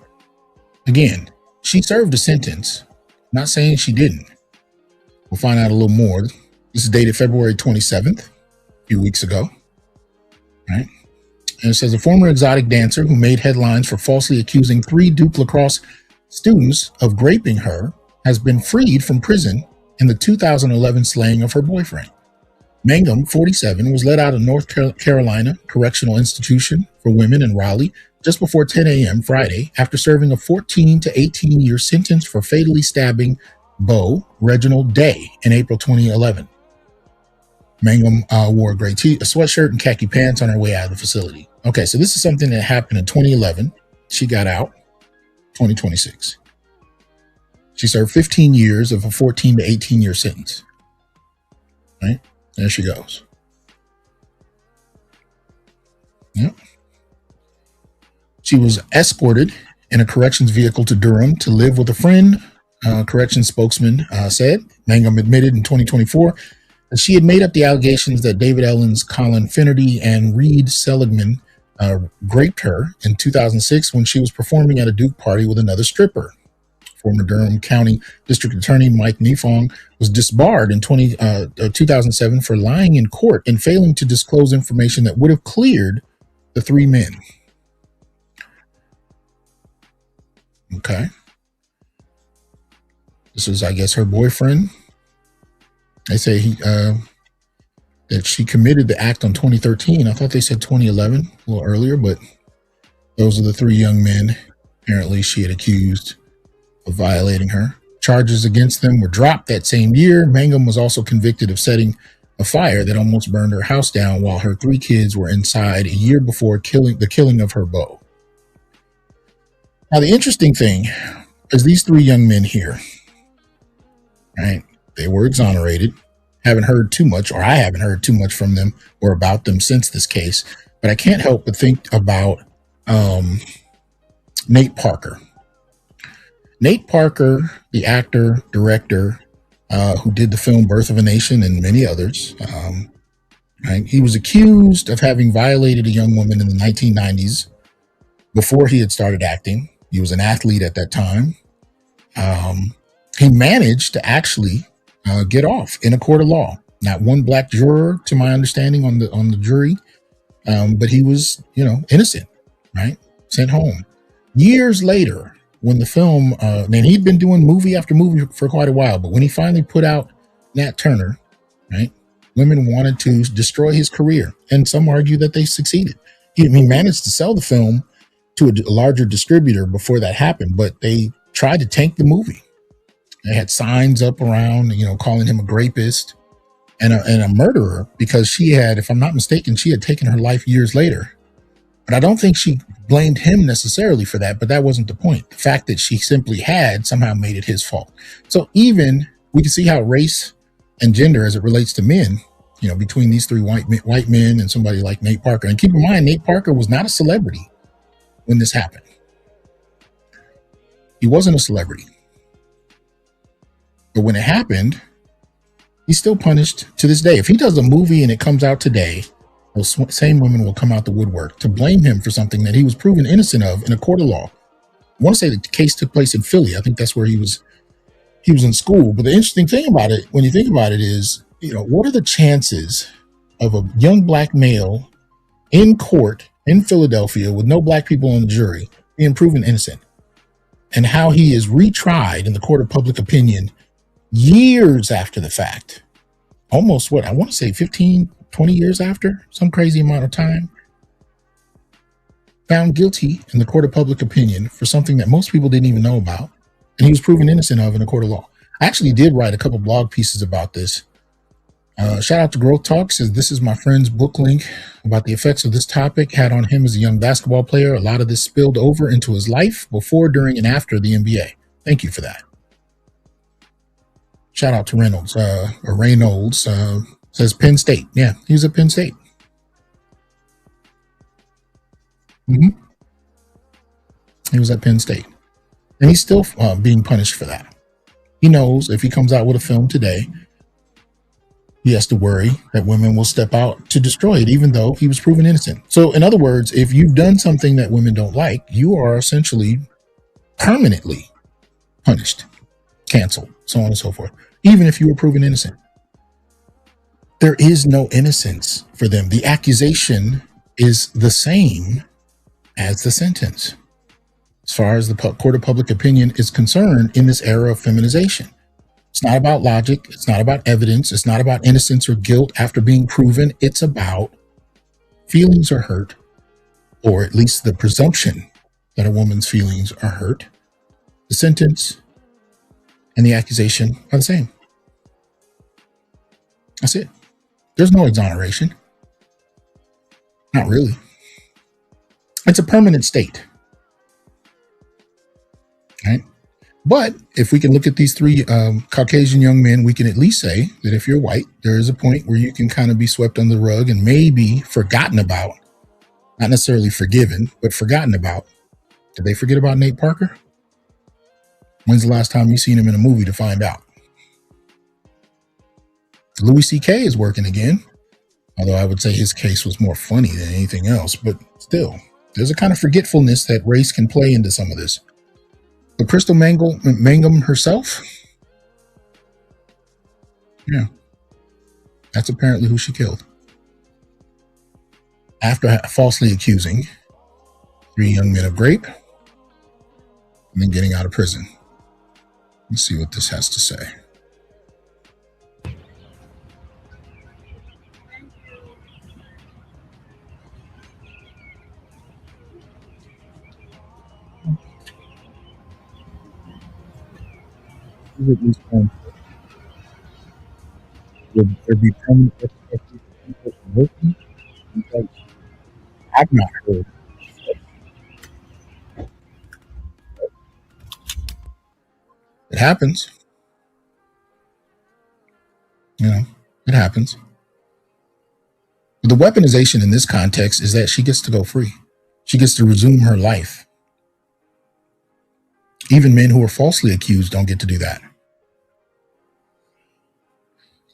again, she served a sentence. Not saying she didn't. We'll find out a little more. This is dated February 27th, a few weeks ago. Right? And it says a former exotic dancer who made headlines for falsely accusing 3 Duke lacrosse students of raping her has been freed from prison in the 2011 slaying of her boyfriend. Mangum, 47, was let out of North Carolina Correctional Institution for Women in Raleigh just before 10 a.m. Friday after serving a 14 to 18-year sentence for fatally stabbing Beau Reginald Day in April 2011. Mangum wore a gray a sweatshirt and khaki pants on her way out of the facility. Okay, so this is something that happened in 2011. She got out 2026. She served 15 years of a 14 to 18-year sentence. Right? There she goes. Yep. She was escorted in a corrections vehicle to Durham to live with a friend, corrections spokesman said. Mangum admitted in 2024 that she had made up the allegations that David Ellens, Colin Finnerty, and Reed Seligman raped her in 2006 when she was performing at a Duke party with another stripper. Former Durham County District Attorney Mike Nefong was disbarred in 2007 for lying in court and failing to disclose information that would have cleared the 3 men. Okay. This is, I guess, her boyfriend. They say that she committed the act on 2013. I thought they said 2011, a little earlier, but those are the 3 young men apparently she had accused of violating her. Charges against them were dropped that same year. Mangum was also convicted of setting a fire that almost burned her house down while her 3 kids were inside a year before the killing of her beau. Now, the interesting thing is these 3 young men here, right? They were exonerated, haven't heard too much, or I haven't heard too much from them or about them since this case. But I can't help but think about Nate Parker. Nate Parker, the actor, director, who did the film Birth of a Nation and many others. Right? He was accused of having violated a young woman in the 1990s before he had started acting. He was an athlete at that time. He managed to actually get off in a court of law. Not one black juror, to my understanding, on the jury, but he was, innocent, right? Sent home. Years later, when the film, man, he'd been doing movie after movie for quite a while, but when he finally put out Nat Turner, right, women wanted to destroy his career, and some argue that they succeeded. He managed to sell the film to a larger distributor before that happened, but they tried to tank the movie. They had signs up around, calling him a rapist and a murderer, because she had, if I'm not mistaken, she had taken her life years later. But I don't think she blamed him necessarily for that, but that wasn't the point. The fact that she simply had somehow made it his fault. So even we can see how race and gender, as it relates to men, between these three white men and somebody like Nate Parker. And keep in mind, Nate Parker was not a celebrity when this happened. He wasn't a celebrity. But when it happened, he's still punished to this day. If he does a movie and it comes out today, those same women will come out the woodwork to blame him for something that he was proven innocent of in a court of law. I want to say the case took place in Philly. I think that's where he was in school. But the interesting thing about it, when you think about it, is, what are the chances of a young black male in court in Philadelphia with no black people on the jury being proven innocent, and how he is retried in the court of public opinion years after the fact? Almost, I want to say 15, 20 years after, some crazy amount of time. Found guilty in the court of public opinion for something that most people didn't even know about, and he was proven innocent of in a court of law. I actually did write a couple blog pieces about this. Shout out to Growth Talk, says this is my friend's book link about the effects of this topic had on him as a young basketball player. A lot of this spilled over into his life before, during, and after the NBA. Thank you for that. Shout out to Reynolds, says Penn State. Yeah, he was at Penn State. He was at Penn State. And he's still being punished for that. He knows if he comes out with a film today, he has to worry that women will step out to destroy it, even though he was proven innocent. So in other words, if you've done something that women don't like, you are essentially permanently punished, canceled, so on and so forth, even if you were proven innocent. There is no innocence for them. The accusation is the same as the sentence, as far as the court of public opinion is concerned in this era of feminization. It's not about logic. It's not about evidence. It's not about innocence or guilt after being proven. It's about feelings are hurt, or at least the presumption that a woman's feelings are hurt. The sentence and the accusation are the same. That's it. There's no exoneration. Not really. It's a permanent state. Right? But if we can look at these three Caucasian young men, we can at least say that if you're white, there is a point where you can kind of be swept under the rug and maybe forgotten about. Not necessarily forgiven, but forgotten about. Did they forget about Nate Parker? When's the last time you seen him in a movie to find out? Louis C.K. is working again, although I would say his case was more funny than anything else. But still, there's a kind of forgetfulness that race can play into some of this. But Crystal Mangum herself, yeah, that's apparently who she killed. After falsely accusing 3 young men of rape and then getting out of prison. Let's see what this has to say. At least one. Would there be permanent working? I've not heard. It happens. It happens. But the weaponization in this context is that she gets to go free. She gets to resume her life. Even men who are falsely accused don't get to do that.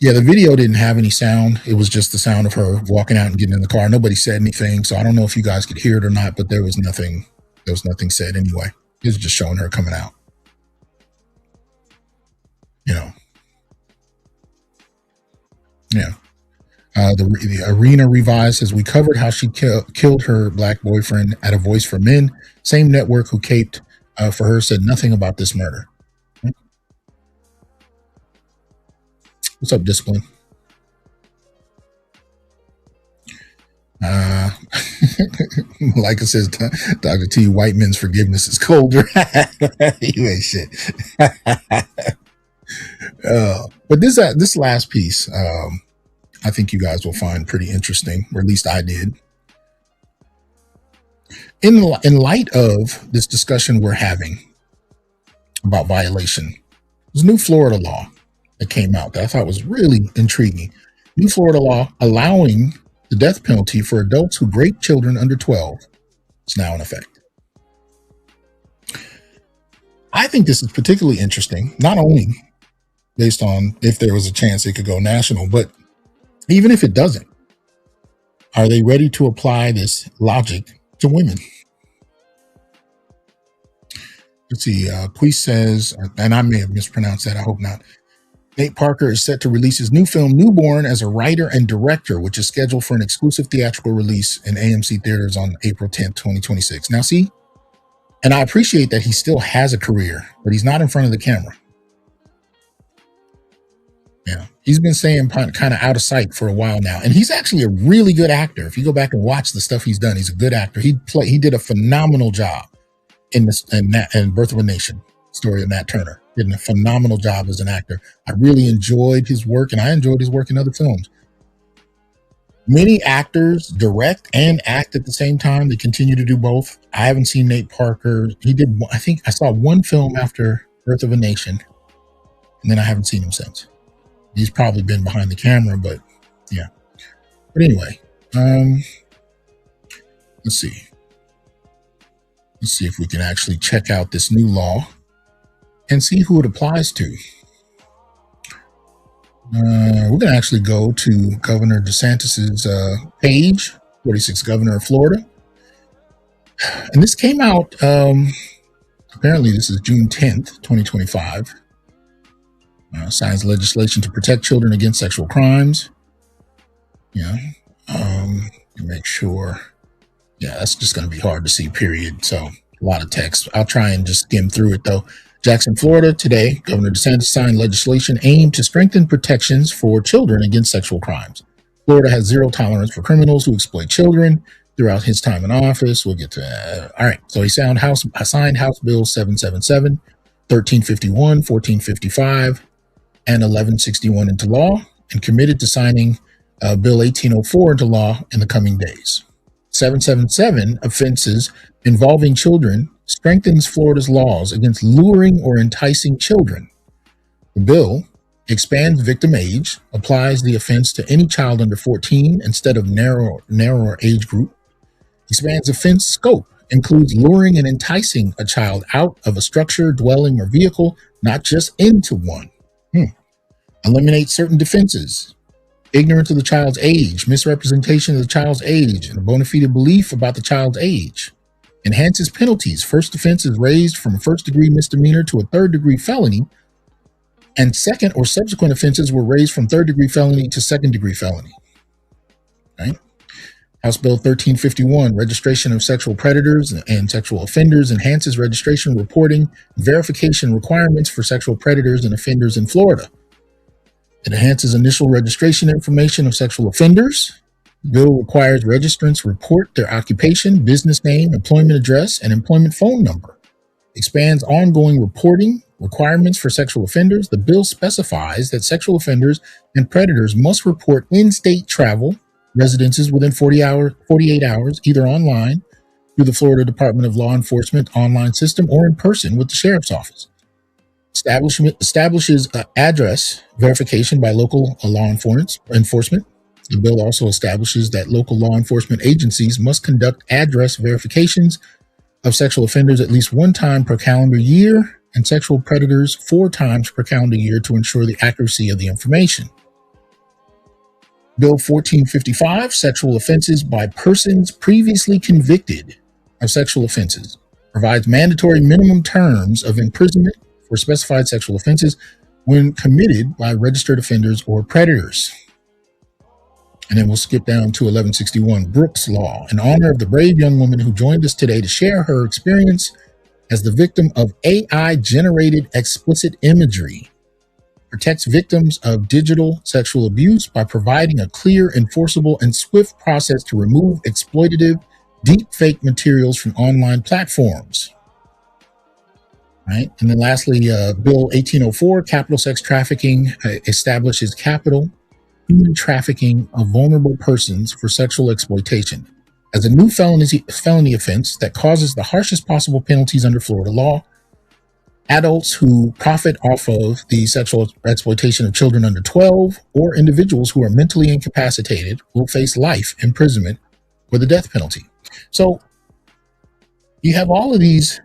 Yeah, the video didn't have any sound. It was just the sound of her walking out and getting in the car. Nobody said anything, so I don't know if you guys could hear it or not, but there was nothing said anyway. It was just showing her coming out. You know. Yeah. The Arena Revised says, we covered how she killed her black boyfriend at A Voice for Men. Same network who caped for her said nothing about this murder. What's up, Discipline? Like it says, Dr. T, white men's forgiveness is colder. You ain't shit. But this last piece, I think you guys will find pretty interesting, or at least I did. In light of this discussion we're having about violation, there's a new Florida law that came out that I thought was really intriguing. New Florida law allowing the death penalty for adults who rape children under 12 is now in effect. I think this is particularly interesting, not only based on if there was a chance it could go national, but even if it doesn't, are they ready to apply this logic to women? Let's see. Queese says, and I may have mispronounced that, I hope not. Nate Parker is set to release his new film Newborn as a writer and director, which is scheduled for an exclusive theatrical release in AMC theaters on April 10th, 2026. Now, see, and I appreciate that he still has a career, but he's not in front of the camera. Yeah, he's been staying kind of out of sight for a while now, and he's actually a really good actor. If you go back and watch the stuff he's done, he's a good actor. He did a phenomenal job in Birth of a Nation, story of Nat Turner. Did a phenomenal job as an actor. I really enjoyed his work, and I enjoyed his work in other films. Many actors direct and act at the same time. They continue to do both. I haven't seen Nate Parker. I think I saw one film after Birth of a Nation, and then I haven't seen him since. He's probably been behind the camera, but yeah. But anyway, let's see. Let's see if we can actually check out this new law and see who it applies to. We're going to actually go to Governor DeSantis's page, 46th governor of Florida. And this came out, apparently this is June 10th, 2025. Signs legislation to protect children against sexual crimes. Yeah. Make sure. Yeah, that's just going to be hard to see, period. So a lot of text. I'll try and just skim through it, though. Jackson, Florida, today, Governor DeSantis signed legislation aimed to strengthen protections for children against sexual crimes. Florida has zero tolerance for criminals who exploit children throughout his time in office. We'll get to that. All right. So he signed House Bill 777, 1351, 1455, and 1161 into law, and committed to signing Bill 1804 into law in the coming days. 777, offenses involving children, strengthens Florida's laws against luring or enticing children. The bill expands victim age, applies the offense to any child under 14 instead of narrower age group, expands offense scope, includes luring and enticing a child out of a structure, dwelling, or vehicle, not just into one. Eliminates certain defenses: ignorance of the child's age, misrepresentation of the child's age, and a bona fide belief about the child's age. Enhances penalties. First offense is raised from a first-degree misdemeanor to a third-degree felony, and second or subsequent offenses were raised from third-degree felony to second-degree felony. Right? House Bill 1351, registration of sexual predators and sexual offenders, enhances registration, reporting, and verification requirements for sexual predators and offenders in Florida. It enhances initial registration information of sexual offenders. The bill requires registrants report their occupation, business name, employment address, and employment phone number. Expands ongoing reporting requirements for sexual offenders. The bill specifies that sexual offenders and predators must report in-state travel, residences within 48 hours, either online through the Florida Department of Law Enforcement online system or in person with the sheriff's office. Establishes address verification by local law enforcement. The bill also establishes that local law enforcement agencies must conduct address verifications of sexual offenders at least one time per calendar year and sexual predators 4 times per calendar year to ensure the accuracy of the information. Bill 1455, sexual offenses by persons previously convicted of sexual offenses, provides mandatory minimum terms of imprisonment for specified sexual offenses when committed by registered offenders or predators. And then we'll skip down to 1161, Brooks Law, in honor of the brave young woman who joined us today to share her experience as the victim of AI-generated explicit imagery. Protects victims of digital sexual abuse by providing a clear, enforceable, and swift process to remove exploitative, deep-fake materials from online platforms. Right? And then lastly, Bill 1804, capital sex trafficking, establishes capital human trafficking of vulnerable persons for sexual exploitation as a new felony offense that causes the harshest possible penalties under Florida law. Adults who profit off of the sexual exploitation of children under 12 or individuals who are mentally incapacitated will face life imprisonment or the death penalty. So you have all of these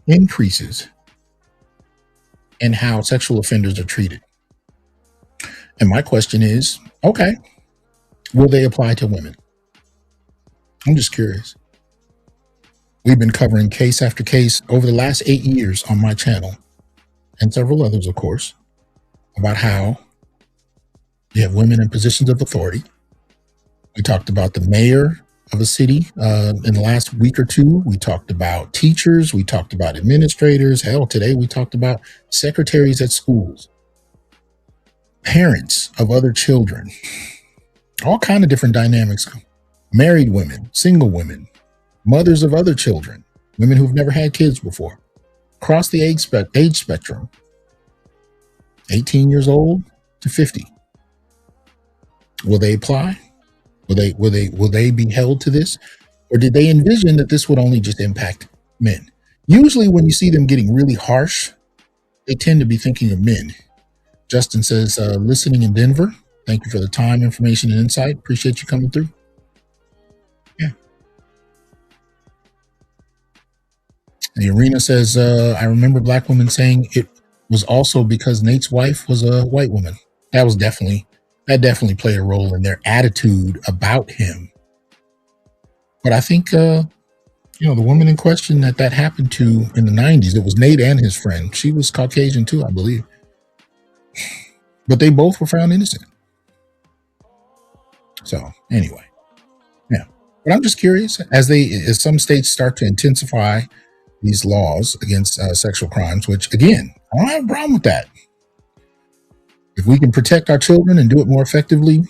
increases in how sexual offenders are treated. And my question is, okay, will they apply to women? I'm just curious. We've been covering case after case over the last 8 years on my channel, and several others, of course, about how you have women in positions of authority. We talked about the mayor of a city in the last week or two. We talked about teachers. We talked about administrators. Hell, today we talked about secretaries at schools, parents of other children, all kind of different dynamics. Married women, single women, mothers of other children, women who've never had kids before, across the age spectrum, 18 years old to 50. Will they apply? Will they be held to this? Or did they envision that this would only just impact men? Usually when you see them getting really harsh, they tend to be thinking of men. Justin says, listening in Denver. Thank you for the time, information, and insight. Appreciate you coming through. Yeah. The Arena says, I remember black women saying it was also because Nate's wife was a white woman. That definitely played a role in their attitude about him. But I think, the woman in question that happened to in the 90s, it was Nate and his friend. She was Caucasian too, I believe. But they both were found innocent. So anyway, yeah. But I'm just curious, as some states start to intensify these laws against sexual crimes, which again, I don't have a problem with that. If we can protect our children and do it more effectively,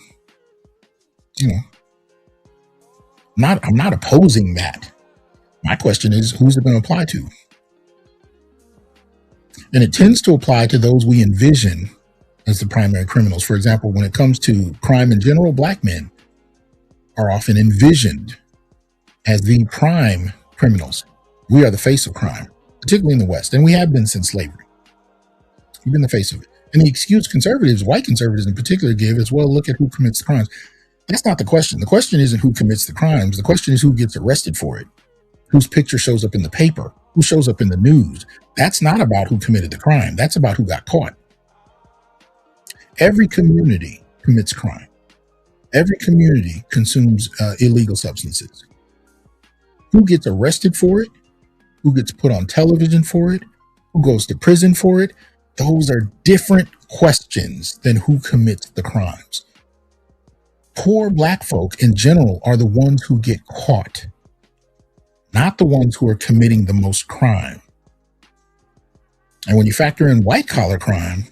I'm not opposing that. My question is, who's it going to apply to? And it tends to apply to those we envision as the primary criminals. For example, when it comes to crime in general, black men are often envisioned as the prime criminals. We are the face of crime, particularly in the West, and we have been since slavery. We've been the face of it. And the excuse conservatives, white conservatives in particular, give is, well, look at who commits the crimes. That's not the question. The question isn't who commits the crimes. The question is who gets arrested for it, whose picture shows up in the paper, who shows up in the news. That's not about who committed the crime. That's about who got caught. Every community commits crime. Every community consumes illegal substances. Who gets arrested for it? Who gets put on television for it? Who goes to prison for it? Those are different questions than who commits the crimes. Poor black folk in general are the ones who get caught, not the ones who are committing the most crime. And when you factor in white collar crime,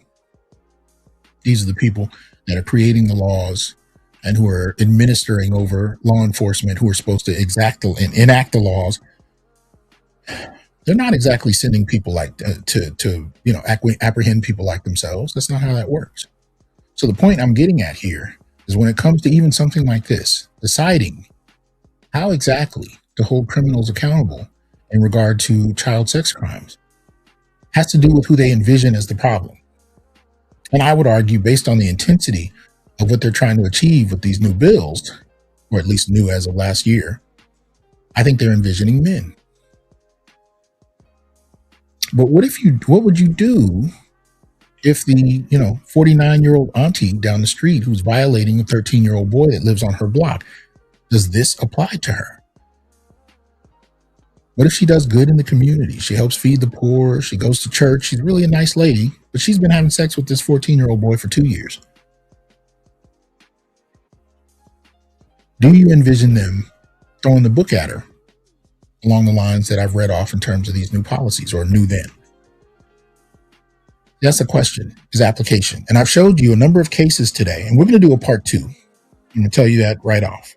these are the people that are creating the laws and who are administering over law enforcement, who are supposed to enact the laws. They're not exactly sending people like to apprehend people like themselves. That's not how that works. So the point I'm getting at here is when it comes to even something like this, deciding how exactly to hold criminals accountable in regard to child sex crimes, has to do with who they envision as the problem. And I would argue, based on the intensity of what they're trying to achieve with these new bills, or at least new as of last year, I think they're envisioning men. But what would you do if the 49-year-old auntie down the street who's violating a 13-year-old boy that lives on her block, does this apply to her? What if she does good in the community? She helps feed the poor. She goes to church. She's really a nice lady, but she's been having sex with this 14-year-old boy for 2 years. Do you envision them throwing the book at her along the lines that I've read off in terms of these new policies, or new then? That's the question, is application. And I've showed you a number of cases today, and we're going to do a part 2. I'm going to tell you that right off,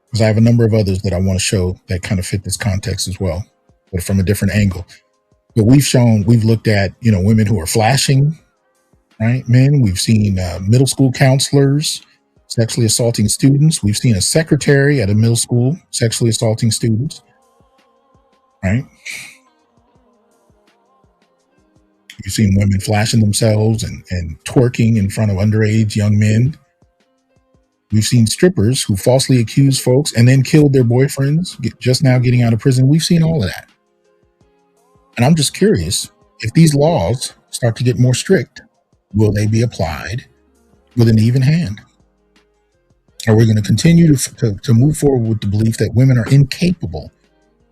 because I have a number of others that I want to show that kind of fit this context as well, but from a different angle. But we've looked at, women who are flashing, right? Men. We've seen middle school counselors sexually assaulting students. We've seen a secretary at a middle school sexually assaulting students, right? We've seen women flashing themselves and twerking in front of underage young men. We've seen strippers who falsely accuse folks and then killed their boyfriends, just now getting out of prison. We've seen all of that. And I'm just curious, if these laws start to get more strict, will they be applied with an even hand? Are we going to continue to move forward with the belief that women are incapable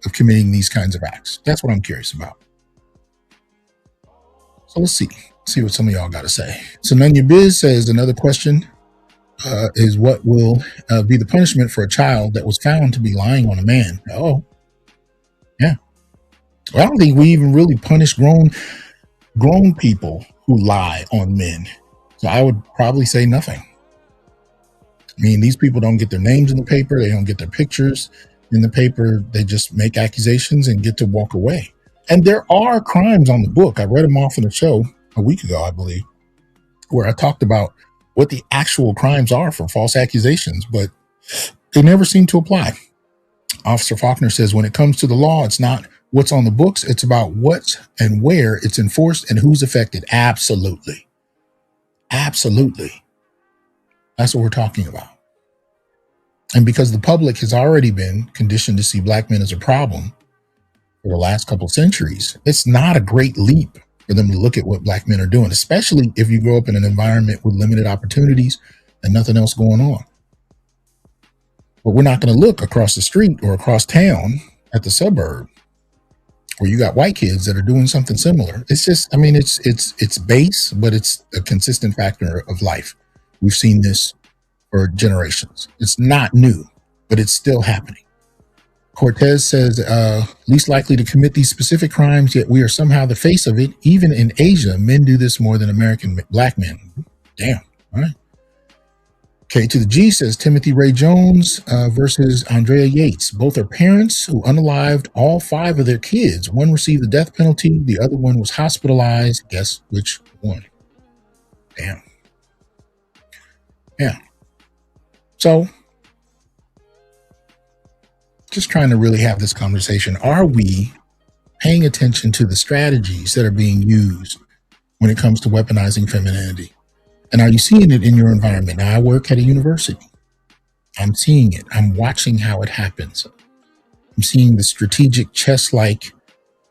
of committing these kinds of acts? That's what I'm curious about. So let's see what some of y'all got to say. So Nunya Biz says, another question is, what will be the punishment for a child that was found to be lying on a man? Oh, yeah. Well, I don't think we even really punish grown people who lie on men. So I would probably say nothing. I mean, these people don't get their names in the paper. They don't get their pictures in the paper. They just make accusations and get to walk away. And there are crimes on the book. I read them off in the show a week ago, I believe, where I talked about what the actual crimes are for false accusations, but they never seem to apply. Officer Faulkner says, when it comes to the law, it's not what's on the books. It's about what and where it's enforced and who's affected. Absolutely. Absolutely. That's what we're talking about. And because the public has already been conditioned to see black men as a problem for the last couple of centuries, it's not a great leap for them to look at what black men are doing, especially if you grow up in an environment with limited opportunities and nothing else going on. But we're not going to look across the street or across town at the suburb where you got white kids that are doing something similar. It's just, it's base, but it's a consistent factor of life. We've seen this for generations. It's not new, but it's still happening. Cortez says, least likely to commit these specific crimes, yet we are somehow the face of it. Even in Asia, men do this more than American black men. Damn. All right. K to the G says, Timothy Ray Jones versus Andrea Yates. Both are parents who unalived all 5 of their kids. One received the death penalty. The other one was hospitalized. Guess which one? Damn. Yeah. So, just trying to really have this conversation. Are we paying attention to the strategies that are being used when it comes to weaponizing femininity? And are you seeing it in your environment? Now, I work at a university. I'm seeing it. I'm watching how it happens. I'm seeing the strategic chess-like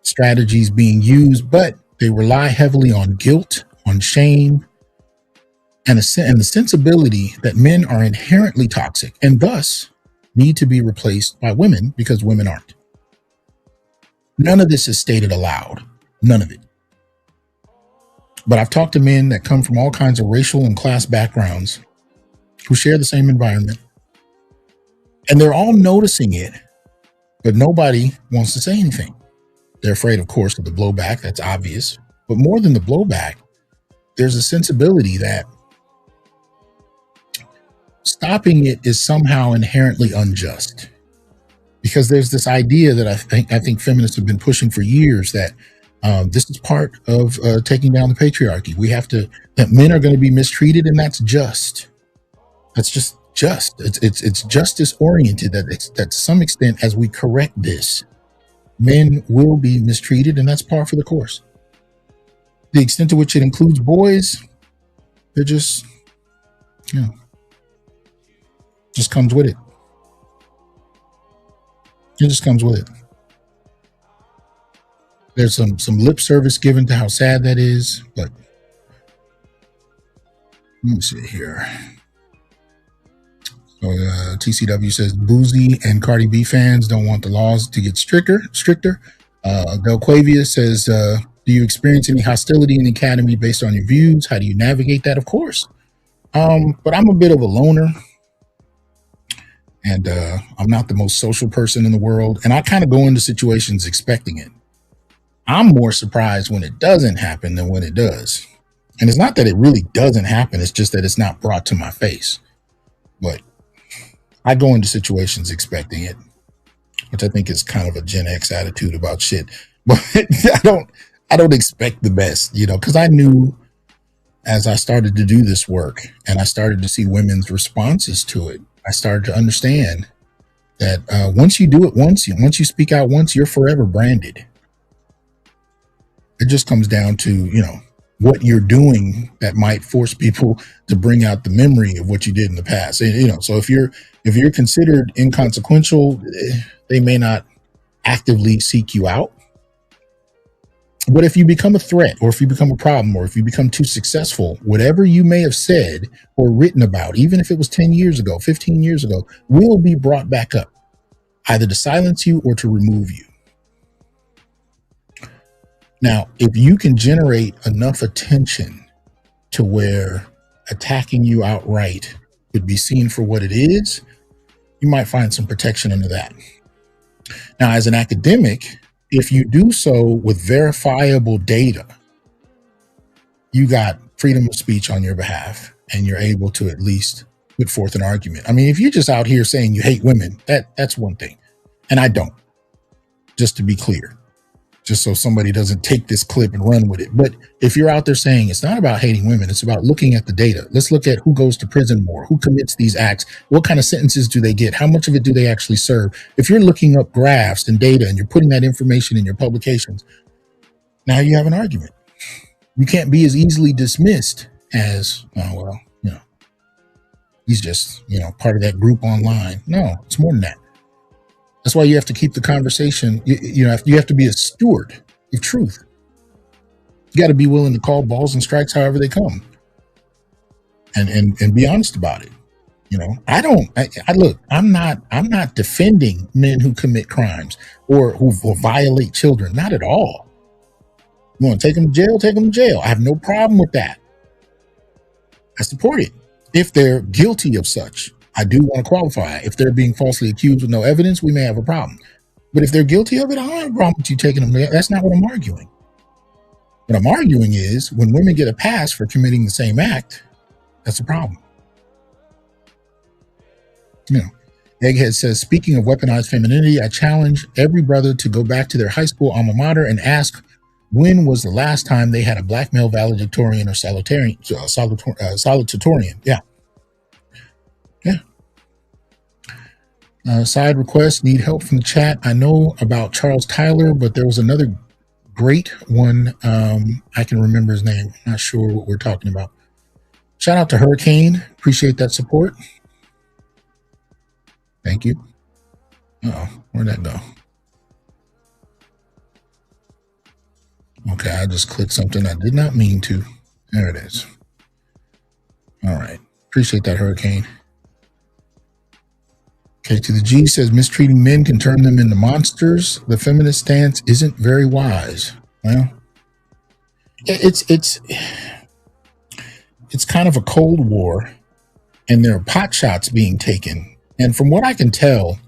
strategies being used, but they rely heavily on guilt, on shame, and the sensibility that men are inherently toxic and thus need to be replaced by women because women aren't. None of this is stated aloud. None of it. But I've talked to men that come from all kinds of racial and class backgrounds who share the same environment. And they're all noticing it, but nobody wants to say anything. They're afraid, of course, of the blowback. That's obvious. But more than the blowback, there's a sensibility that stopping it is somehow inherently unjust, because there's this idea that I think feminists have been pushing for years that this is part of taking down the patriarchy. That men are going to be mistreated, and that's just. That's just. It's justice oriented. That to some extent, as we correct this, men will be mistreated, and that's par for the course. The extent to which it includes boys, they're just, you know, just comes with it. It just comes with it. There's some lip service given to how sad that is, but let me see here. So TCW says Boozy and Cardi B fans don't want the laws to get stricter. Del Quavia says, do you experience any hostility in the academy based on your views? How do you navigate that? Of course. But I'm a bit of a loner, and I'm not the most social person in the world. And I kind of go into situations expecting it. I'm more surprised when it doesn't happen than when it does. And it's not that it really doesn't happen. It's just that it's not brought to my face. But I go into situations expecting it, which I think is kind of a Gen X attitude about shit. But I don't expect the best, you know, because I knew as I started to do this work and I started to see women's responses to it, I started to understand that once you do it once you speak out once, you're forever branded. It just comes down to, you know, what you're doing that might force people to bring out the memory of what you did in the past. And, you know, so if you're considered inconsequential, they may not actively seek you out. But if you become a threat, or if you become a problem, or if you become too successful, whatever you may have said or written about, even if it was 10 years ago, 15 years ago, will be brought back up, either to silence you or to remove you. Now, if you can generate enough attention to where attacking you outright could be seen for what it is, you might find some protection under that. Now, as an academic, if you do so with verifiable data, you got freedom of speech on your behalf, and you're able to at least put forth an argument. I mean, if you're just out here saying you hate women, that's one thing. And I don't, just to be clear. Just so somebody doesn't take this clip and run with it. But if you're out there saying it's not about hating women, it's about looking at the data. Let's look at who goes to prison more, who commits these acts, what kind of sentences do they get, how much of it do they actually serve? If you're looking up graphs and data and you're putting that information in your publications, now you have an argument. You can't be as easily dismissed as, oh, well, you know, he's just, you know, part of that group online. No, it's more than that. That's why you have to keep the conversation. You have to be a steward of truth. You got to be willing to call balls and strikes however they come, and be honest about it. You know, I'm not defending men who commit crimes or who violate children. Not at all. You want to take them to jail? Take them to jail. I have no problem with that. I support it if they're guilty of such. I do want to qualify. If they're being falsely accused with no evidence, we may have a problem. But if they're guilty of it, I don't have a problem with you taking them there. That's not what I'm arguing. What I'm arguing is when women get a pass for committing the same act, that's a problem. You know, Egghead says, speaking of weaponized femininity, I challenge every brother to go back to their high school alma mater and ask when was the last time they had a black male valedictorian or salutatorian. Yeah. Side request, need help from the chat. I know about Charles Tyler, but there was another great one. I can remember his name. Not sure what we're talking about. Shout out to Hurricane. Appreciate that support. Thank you. Uh-oh, where'd that go? Okay, I just clicked something I did not mean to. There it is. All right. Appreciate that, Hurricane. Okay, to the G says mistreating men can turn them into monsters. The feminist stance isn't very wise. Well, it's kind of a Cold War, and there are pot shots being taken. And from what I can tell,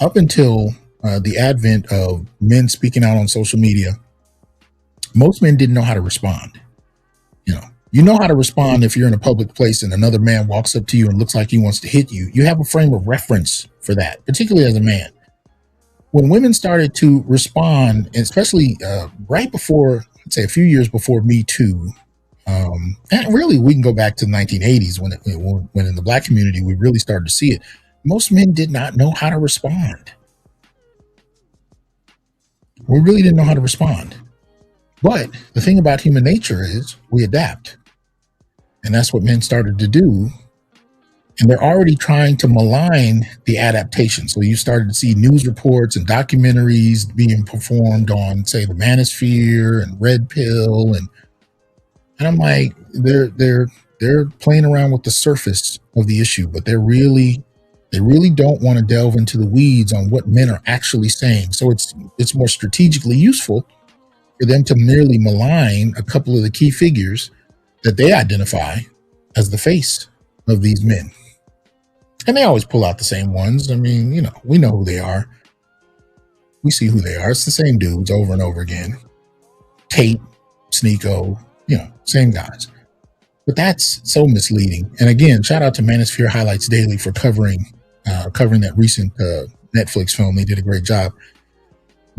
up until the advent of men speaking out on social media, most men didn't know how to respond. You know how to respond if you're in a public place and another man walks up to you and looks like he wants to hit you. You have a frame of reference for that, particularly as a man. When women started to respond, especially right before, let's say a few years before Me Too, and really we can go back to the 1980s when in the black community we really started to see it. Most men did not know how to respond. We really didn't know how to respond. But the thing about human nature is we adapt. And that's what men started to do. And they're already trying to malign the adaptation. So you started to see news reports and documentaries being performed on, say, the manosphere and red pill, and I'm like, they're playing around with the surface of the issue, but they really don't want to delve into the weeds on what men are actually saying. So it's more strategically useful for them to merely malign a couple of the key figures that they identify as the face of these men. And they always pull out the same ones. I mean, we know who they are. We see who they are. It's the same dudes over and over again. Tate, Sneeko, same guys. But that's so misleading. And again, shout out to Manosphere Highlights Daily for covering that recent Netflix film. They did a great job.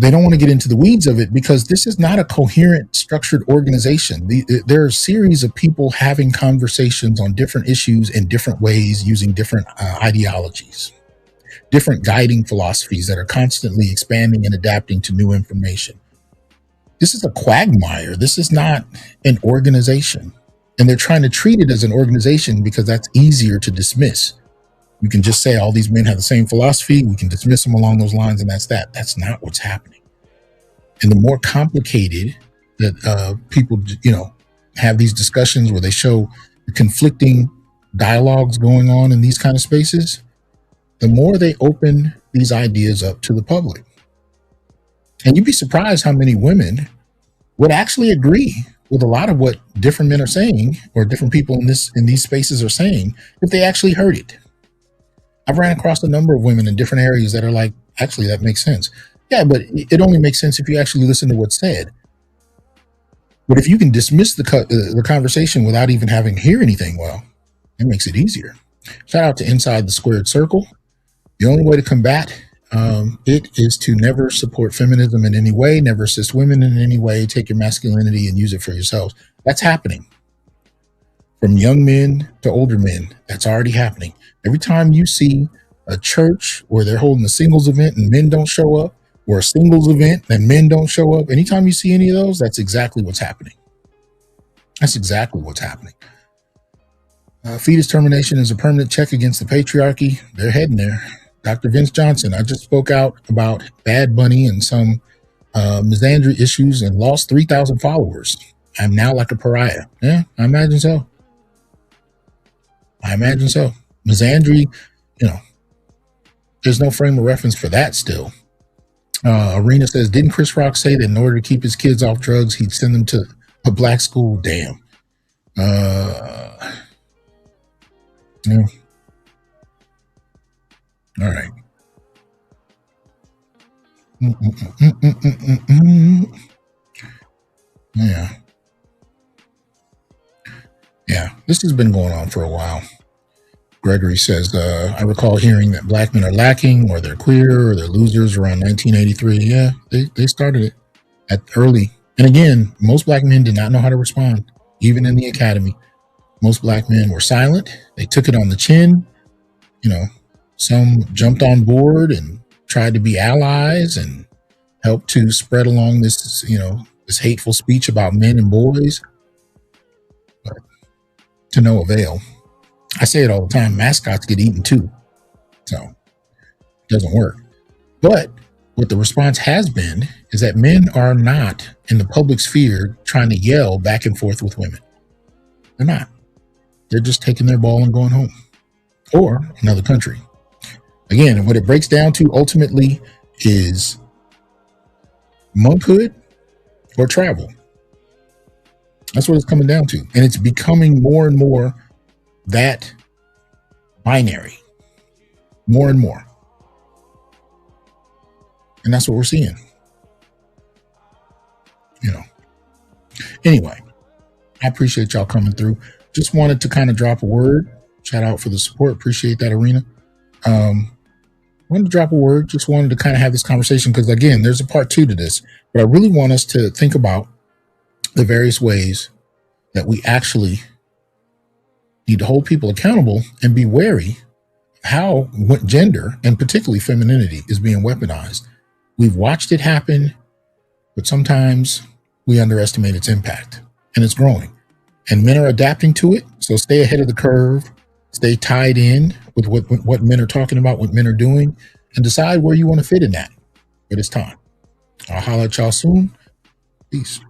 They don't want to get into the weeds of it because this is not a coherent, structured organization. There are a series of people having conversations on different issues in different ways using different ideologies, different guiding philosophies that are constantly expanding and adapting to new information. This is a quagmire. This is not an organization. And they're trying to treat it as an organization because that's easier to dismiss. You can just say all these men have the same philosophy. We can dismiss them along those lines, and that's that. That's not what's happening. And the more complicated that people, have these discussions where they show the conflicting dialogues going on in these kind of spaces, the more they open these ideas up to the public. And you'd be surprised how many women would actually agree with a lot of what different men are saying, or different people in these spaces are saying, if they actually heard it. I've ran across a number of women in different areas that are like, actually, that makes sense. Yeah, but it only makes sense if you actually listen to what's said. But if you can dismiss the conversation without even having to hear anything, well, it makes it easier. Shout out to Inside the Squared Circle. The only way to combat it is to never support feminism in any way, never assist women in any way, take your masculinity and use it for yourselves. That's happening. From young men to older men, that's already happening. Every time you see a church where they're holding a singles event and men don't show up, or a singles event and men don't show up, anytime you see any of those, that's exactly what's happening. That's exactly what's happening. Fetus termination is a permanent check against the patriarchy. They're heading there. Dr. Vince Johnson, I just spoke out about Bad Bunny and some misandry issues and lost 3,000 followers. I'm now like a pariah. Yeah, I imagine so. Misandry, there's no frame of reference for that still. Arena says, didn't Chris Rock say that in order to keep his kids off drugs, he'd send them to a black school? Damn. Yeah. All right. Yeah. This has been going on for a while. Gregory says, I recall hearing that black men are lacking, or they're queer, or they're losers around 1983. Yeah, they started it at early. And again, most black men did not know how to respond, even in the academy. Most black men were silent. They took it on the chin. Some jumped on board and tried to be allies and helped to spread along this, this hateful speech about men and boys, but to no avail. I say it all the time, mascots get eaten too. So it doesn't work. But what the response has been is that men are not in the public sphere trying to yell back and forth with women. They're not. They're just taking their ball and going home, or another country. Again, what it breaks down to ultimately is monkhood or travel. That's what it's coming down to. And it's becoming more and more that binary, more and more. And that's what we're seeing. Anyway, I appreciate y'all coming through. Just wanted to kind of drop a word. Shout out for the support. Appreciate that, Arena. Wanted to drop a word. Just wanted to kind of have this conversation because, again, there's a part 2 to this. But I really want us to think about the various ways that we actually need to hold people accountable and be wary of how gender, and particularly femininity, is being weaponized. We've watched it happen, but sometimes we underestimate its impact, and it's growing. And men are adapting to it. So stay ahead of the curve, stay tied in with what men are talking about, what men are doing, and decide where you want to fit in that. But it's time. I'll holler at y'all soon. Peace.